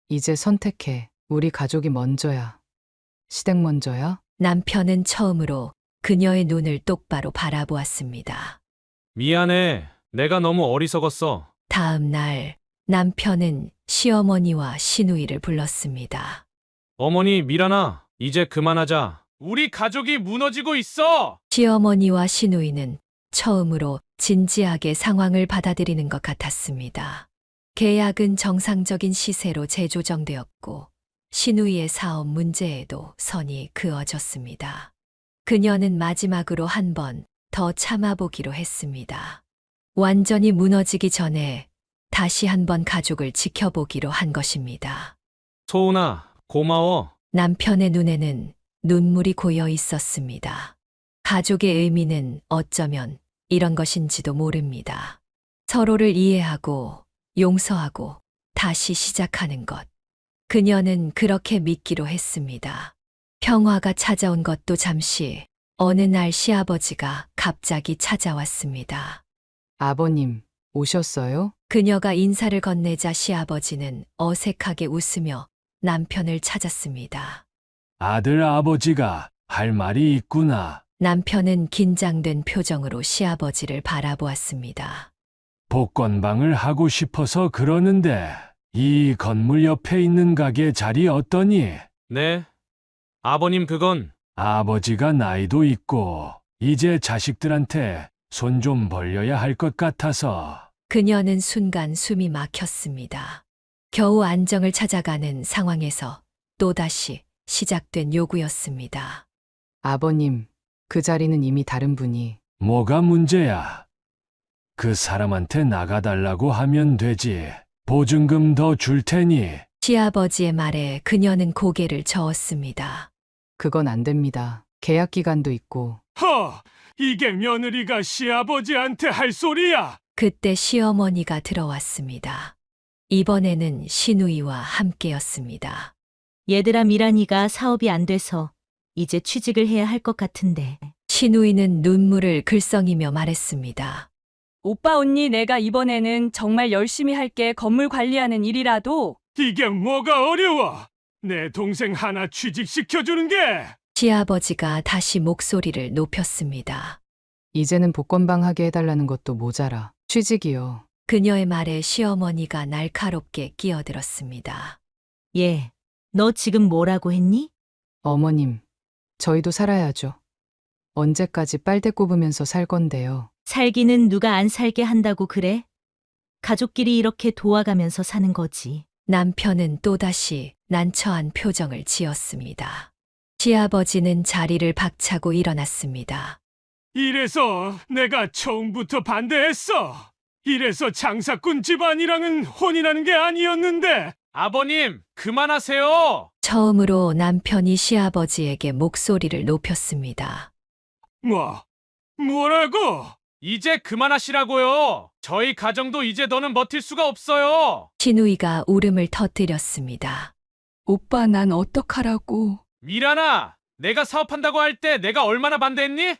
E: 이제 선택해. 우리 가족이 먼저야. 시댁 먼저야?
C: 남편은 처음으로 그녀의 눈을 똑바로 바라보았습니다.
A: 미안해. 내가 너무 어리석었어.
C: 다음 날 남편은 시어머니와 시누이를 불렀습니다.
A: 어머니, 미란아, 이제 그만하자. 우리 가족이 무너지고 있어!
C: 시어머니와 시누이는 처음으로 진지하게 상황을 받아들이는 것 같았습니다. 계약은 정상적인 시세로 재조정되었고 시누이의 사업 문제에도 선이 그어졌습니다. 그녀는 마지막으로 한 번 더 참아보기로 했습니다. 완전히 무너지기 전에 다시 한 번 가족을 지켜보기로 한 것입니다.
A: 소은아, 고마워.
C: 남편의 눈에는 눈물이 고여 있었습니다. 가족의 의미는 어쩌면 이런 것인지도 모릅니다. 서로를 이해하고 용서하고 다시 시작하는 것. 그녀는 그렇게 믿기로 했습니다. 평화가 찾아온 것도 잠시. 어느 날 시아버지가 갑자기 찾아왔습니다.
E: 아버님, 오셨어요?
C: 그녀가 인사를 건네자 시아버지는 어색하게 웃으며 남편을 찾았습니다.
J: 아들 아버지가 할 말이 있구나.
C: 남편은 긴장된 표정으로 시아버지를 바라보았습니다.
J: 복권방을 하고 싶어서 그러는데 이 건물 옆에 있는 가게 자리 어떠니?
A: 네. 아버님, 그건
J: 아버지가 나이도 있고 이제 자식들한테 손 좀 벌려야 할 것 같아서.
C: 그녀는 순간 숨이 막혔습니다. 겨우 안정을 찾아가는 상황에서 또다시 시작된 요구였습니다.
E: 아버님, 그 자리는 이미 다른 분이.
J: 뭐가 문제야? 그 사람한테 나가달라고 하면 되지. 보증금 더 줄 테니.
C: 시아버지의 말에 그녀는 고개를 저었습니다.
E: 그건 안 됩니다. 계약 기간도 있고.
J: 이게 며느리가 시아버지한테 할 소리야.
C: 그때 시어머니가 들어왔습니다. 이번에는 시누이와 함께였습니다.
D: 얘들아, 미란이가 사업이 안 돼서 이제 취직을 해야 할 것 같은데.
C: 시누이는 눈물을 글썽이며 말했습니다.
L: 오빠 언니 내가 이번에는 정말 열심히 할게. 건물 관리하는 일이라도.
J: 이게 뭐가 어려워? 내 동생 하나 취직시켜주는 게.
C: 시아버지가 다시 목소리를 높였습니다.
E: 이제는 복권방 하게 해달라는 것도 모자라. 취직이요.
C: 그녀의 말에 시어머니가 날카롭게 끼어들었습니다.
D: 예. 너 지금 뭐라고 했니?
E: 어머님, 저희도 살아야죠. 언제까지 빨대 꼽으면서 살 건데요.
D: 살기는 누가 안 살게 한다고 그래? 가족끼리 이렇게 도와가면서 사는 거지.
C: 남편은 또다시 난처한 표정을 지었습니다. 시아버지는 자리를 박차고 일어났습니다.
B: 이래서 내가 처음부터 반대했어. 이래서 장사꾼 집안이랑은 혼인하는 게 아니었는데.
A: 아버님, 그만하세요.
C: 처음으로 남편이 시아버지에게 목소리를 높였습니다.
B: 뭐라고?
A: 이제 그만하시라고요. 저희 가정도 이제 더는 버틸 수가 없어요.
C: 신우이가 울음을 터뜨렸습니다.
L: 오빠, 난 어떡하라고.
A: 미란아, 내가 사업한다고 할 때 내가 얼마나 반대했니?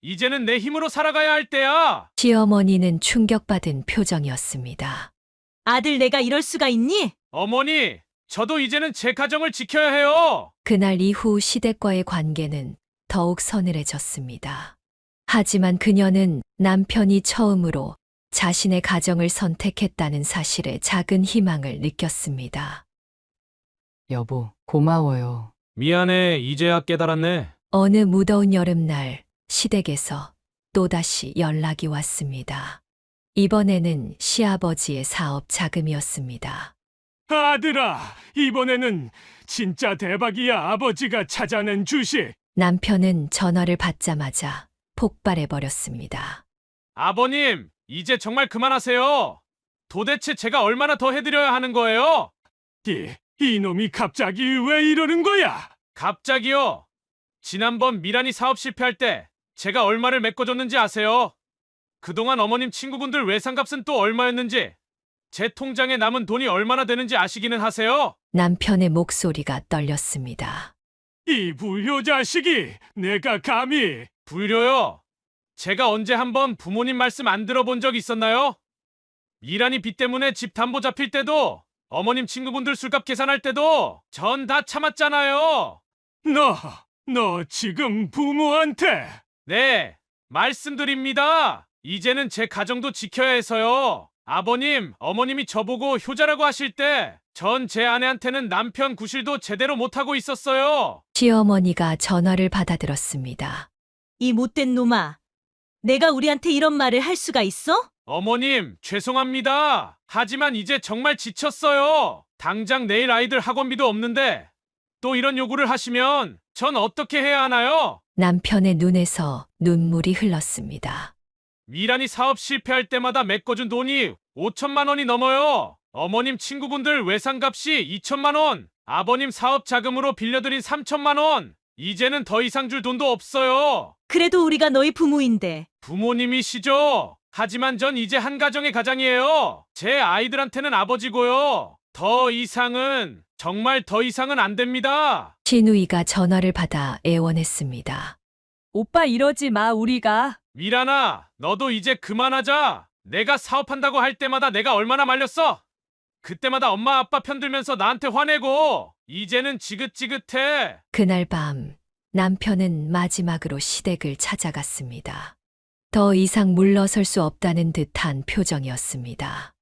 A: 이제는 내 힘으로 살아가야 할 때야.
C: 시어머니는 충격받은 표정이었습니다.
D: 아들, 내가 이럴 수가 있니?
A: 어머니, 저도 이제는 제 가정을 지켜야 해요.
C: 그날 이후 시댁과의 관계는 더욱 서늘해졌습니다. 하지만 그녀는 남편이 처음으로 자신의 가정을 선택했다는 사실에 작은 희망을 느꼈습니다.
E: 여보, 고마워요.
A: 미안해, 이제야 깨달았네.
C: 어느 무더운 여름날 시댁에서 또다시 연락이 왔습니다. 이번에는 시아버지의 사업 자금이었습니다.
B: 아들아, 이번에는 진짜 대박이야. 아버지가 찾아낸 주식.
C: 남편은 전화를 받자마자 폭발해버렸습니다.
A: 아버님, 이제 정말 그만하세요. 도대체 제가 얼마나 더 해드려야 하는 거예요?
B: 이놈이 갑자기 왜 이러는 거야?
A: 갑자기요? 지난번 미란이 사업 실패할 때 제가 얼마를 메꿔줬는지 아세요? 그동안 어머님 친구분들 외상값은 또 얼마였는지, 제 통장에 남은 돈이 얼마나 되는지 아시기는 하세요?
C: 남편의 목소리가 떨렸습니다.
B: 이 불효 자식이 내가 감히.
A: 불효요? 제가 언제 한번 부모님 말씀 안 들어본 적 있었나요? 미란이 빚 때문에 집 담보 잡힐 때도, 어머님 친구분들 술값 계산할 때도 전 다 참았잖아요.
B: 너 지금 부모한테.
A: 네, 말씀드립니다. 이제는 제 가정도 지켜야 해서요. 아버님, 어머님이 저보고 효자라고 하실 때 전 제 아내한테는 남편 구실도 제대로 못하고 있었어요.
C: 시어머니가 전화를 받아들었습니다.
D: 이 못된 놈아. 내가 우리한테 이런 말을 할 수가 있어?
A: 어머님, 죄송합니다. 하지만 이제 정말 지쳤어요. 당장 내일 아이들 학원비도 없는데 또 이런 요구를 하시면 전 어떻게 해야 하나요?
C: 남편의 눈에서 눈물이 흘렀습니다.
A: 미란이 사업 실패할 때마다 메꿔준 돈이 5천만 원이 넘어요. 어머님 친구분들 외상값이 2천만 원, 아버님 사업 자금으로 빌려드린 3천만 원. 이제는 더 이상 줄 돈도 없어요.
D: 그래도 우리가 너희 부모인데.
A: 부모님이시죠? 하지만 전 이제 한 가정의 가장이에요. 제 아이들한테는 아버지고요. 더 이상은, 정말 더 이상은 안 됩니다.
C: 신우이가 전화를 받아 애원했습니다.
L: 오빠, 이러지 마, 우리가.
A: 미란아, 너도 이제 그만하자. 내가 사업한다고 할 때마다 내가 얼마나 말렸어? 그때마다 엄마 아빠 편들면서 나한테 화내고, 이제는 지긋지긋해.
C: 그날 밤 남편은 마지막으로 시댁을 찾아갔습니다. 더 이상 물러설 수 없다는 듯한 표정이었습니다.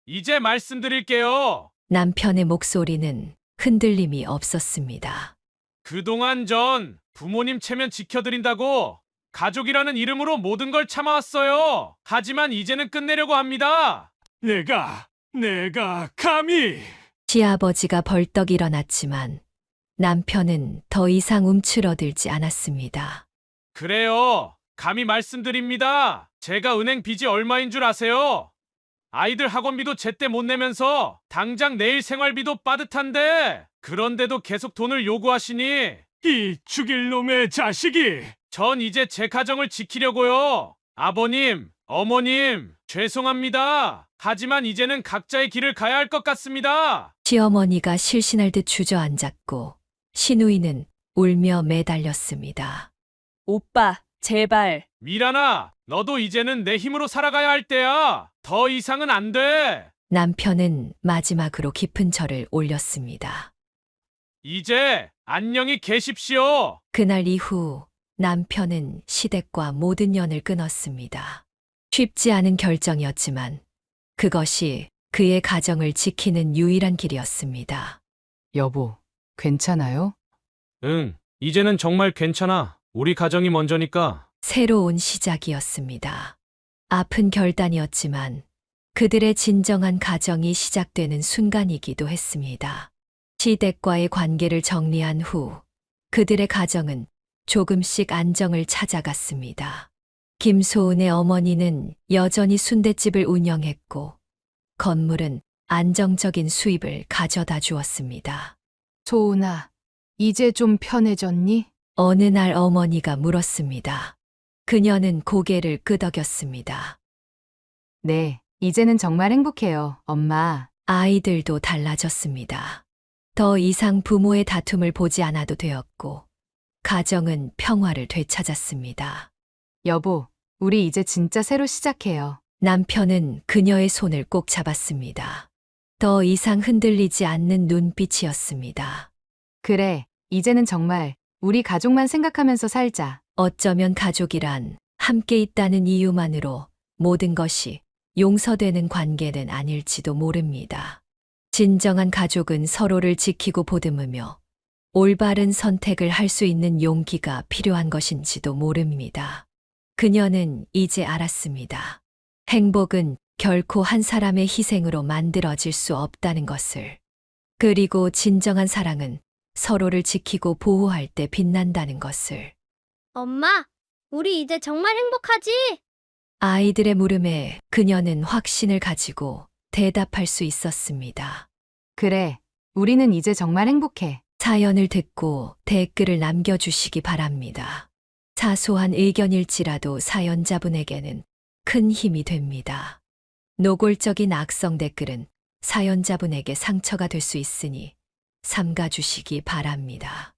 A: 이제 말씀드릴게요.
C: 남편의 목소리는 흔들림이 없었습니다.
A: 그동안 전 부모님 체면 지켜드린다고 가족이라는 이름으로 모든 걸 참아왔어요. 하지만 이제는 끝내려고 합니다.
B: 내가 감히.
C: 시아버지가 벌떡 일어났지만 남편은 더 이상 움츠러들지 않았습니다.
A: 그래요. 감히 말씀드립니다. 제가 은행 빚이 얼마인 줄 아세요? 아이들 학원비도 제때 못 내면서 당장 내일 생활비도 빠듯한데, 그런데도 계속 돈을 요구하시니,
B: 이 죽일 놈의 자식이.
A: 전 이제 제 가정을 지키려고요. 아버님, 어머님, 죄송합니다. 하지만 이제는 각자의 길을 가야 할 것 같습니다.
C: 시어머니가 실신할 듯 주저앉았고 신우이는 울며 매달렸습니다.
L: 오빠, 제발.
A: 미란아, 너도 이제는 내 힘으로 살아가야 할 때야. 더 이상은 안 돼.
C: 남편은 마지막으로 깊은 절을 올렸습니다.
A: 이제 안녕히 계십시오.
C: 그날 이후 남편은 시댁과 모든 연을 끊었습니다. 쉽지 않은 결정이었지만 그것이 그의 가정을 지키는 유일한 길이었습니다.
E: 여보, 괜찮아요?
A: 응, 이제는 정말 괜찮아. 우리 가정이 먼저니까.
C: 새로운 시작이었습니다. 아픈 결단이었지만 그들의 진정한 가정이 시작되는 순간이기도 했습니다. 시댁과의 관계를 정리한 후 그들의 가정은 조금씩 안정을 찾아갔습니다. 김소은의 어머니는 여전히 순댓집을 운영했고 건물은 안정적인 수입을 가져다 주었습니다.
F: 소은아, 이제 좀 편해졌니?
C: 어느 날 어머니가 물었습니다. 그녀는 고개를 끄덕였습니다.
E: 네, 이제는 정말 행복해요, 엄마.
C: 아이들도 달라졌습니다. 더 이상 부모의 다툼을 보지 않아도 되었고, 가정은 평화를 되찾았습니다.
E: 여보, 우리 이제 진짜 새로 시작해요.
C: 남편은 그녀의 손을 꼭 잡았습니다. 더 이상 흔들리지 않는 눈빛이었습니다.
E: 그래, 이제는 정말 우리 가족만 생각하면서 살자.
C: 어쩌면 가족이란 함께 있다는 이유만으로 모든 것이 용서되는 관계는 아닐지도 모릅니다. 진정한 가족은 서로를 지키고 보듬으며 올바른 선택을 할 수 있는 용기가 필요한 것인지도 모릅니다. 그녀는 이제 알았습니다. 행복은 결코 한 사람의 희생으로 만들어질 수 없다는 것을. 그리고 진정한 사랑은 서로를 지키고 보호할 때 빛난다는 것을.
H: 엄마, 우리 이제 정말 행복하지?
C: 아이들의 물음에 그녀는 확신을 가지고 대답할 수 있었습니다.
E: 그래, 우리는 이제 정말 행복해.
C: 사연을 듣고 댓글을 남겨주시기 바랍니다. 사소한 의견일지라도 사연자분에게는 큰 힘이 됩니다. 노골적인 악성 댓글은 사연자분에게 상처가 될 수 있으니 삼가주시기 바랍니다.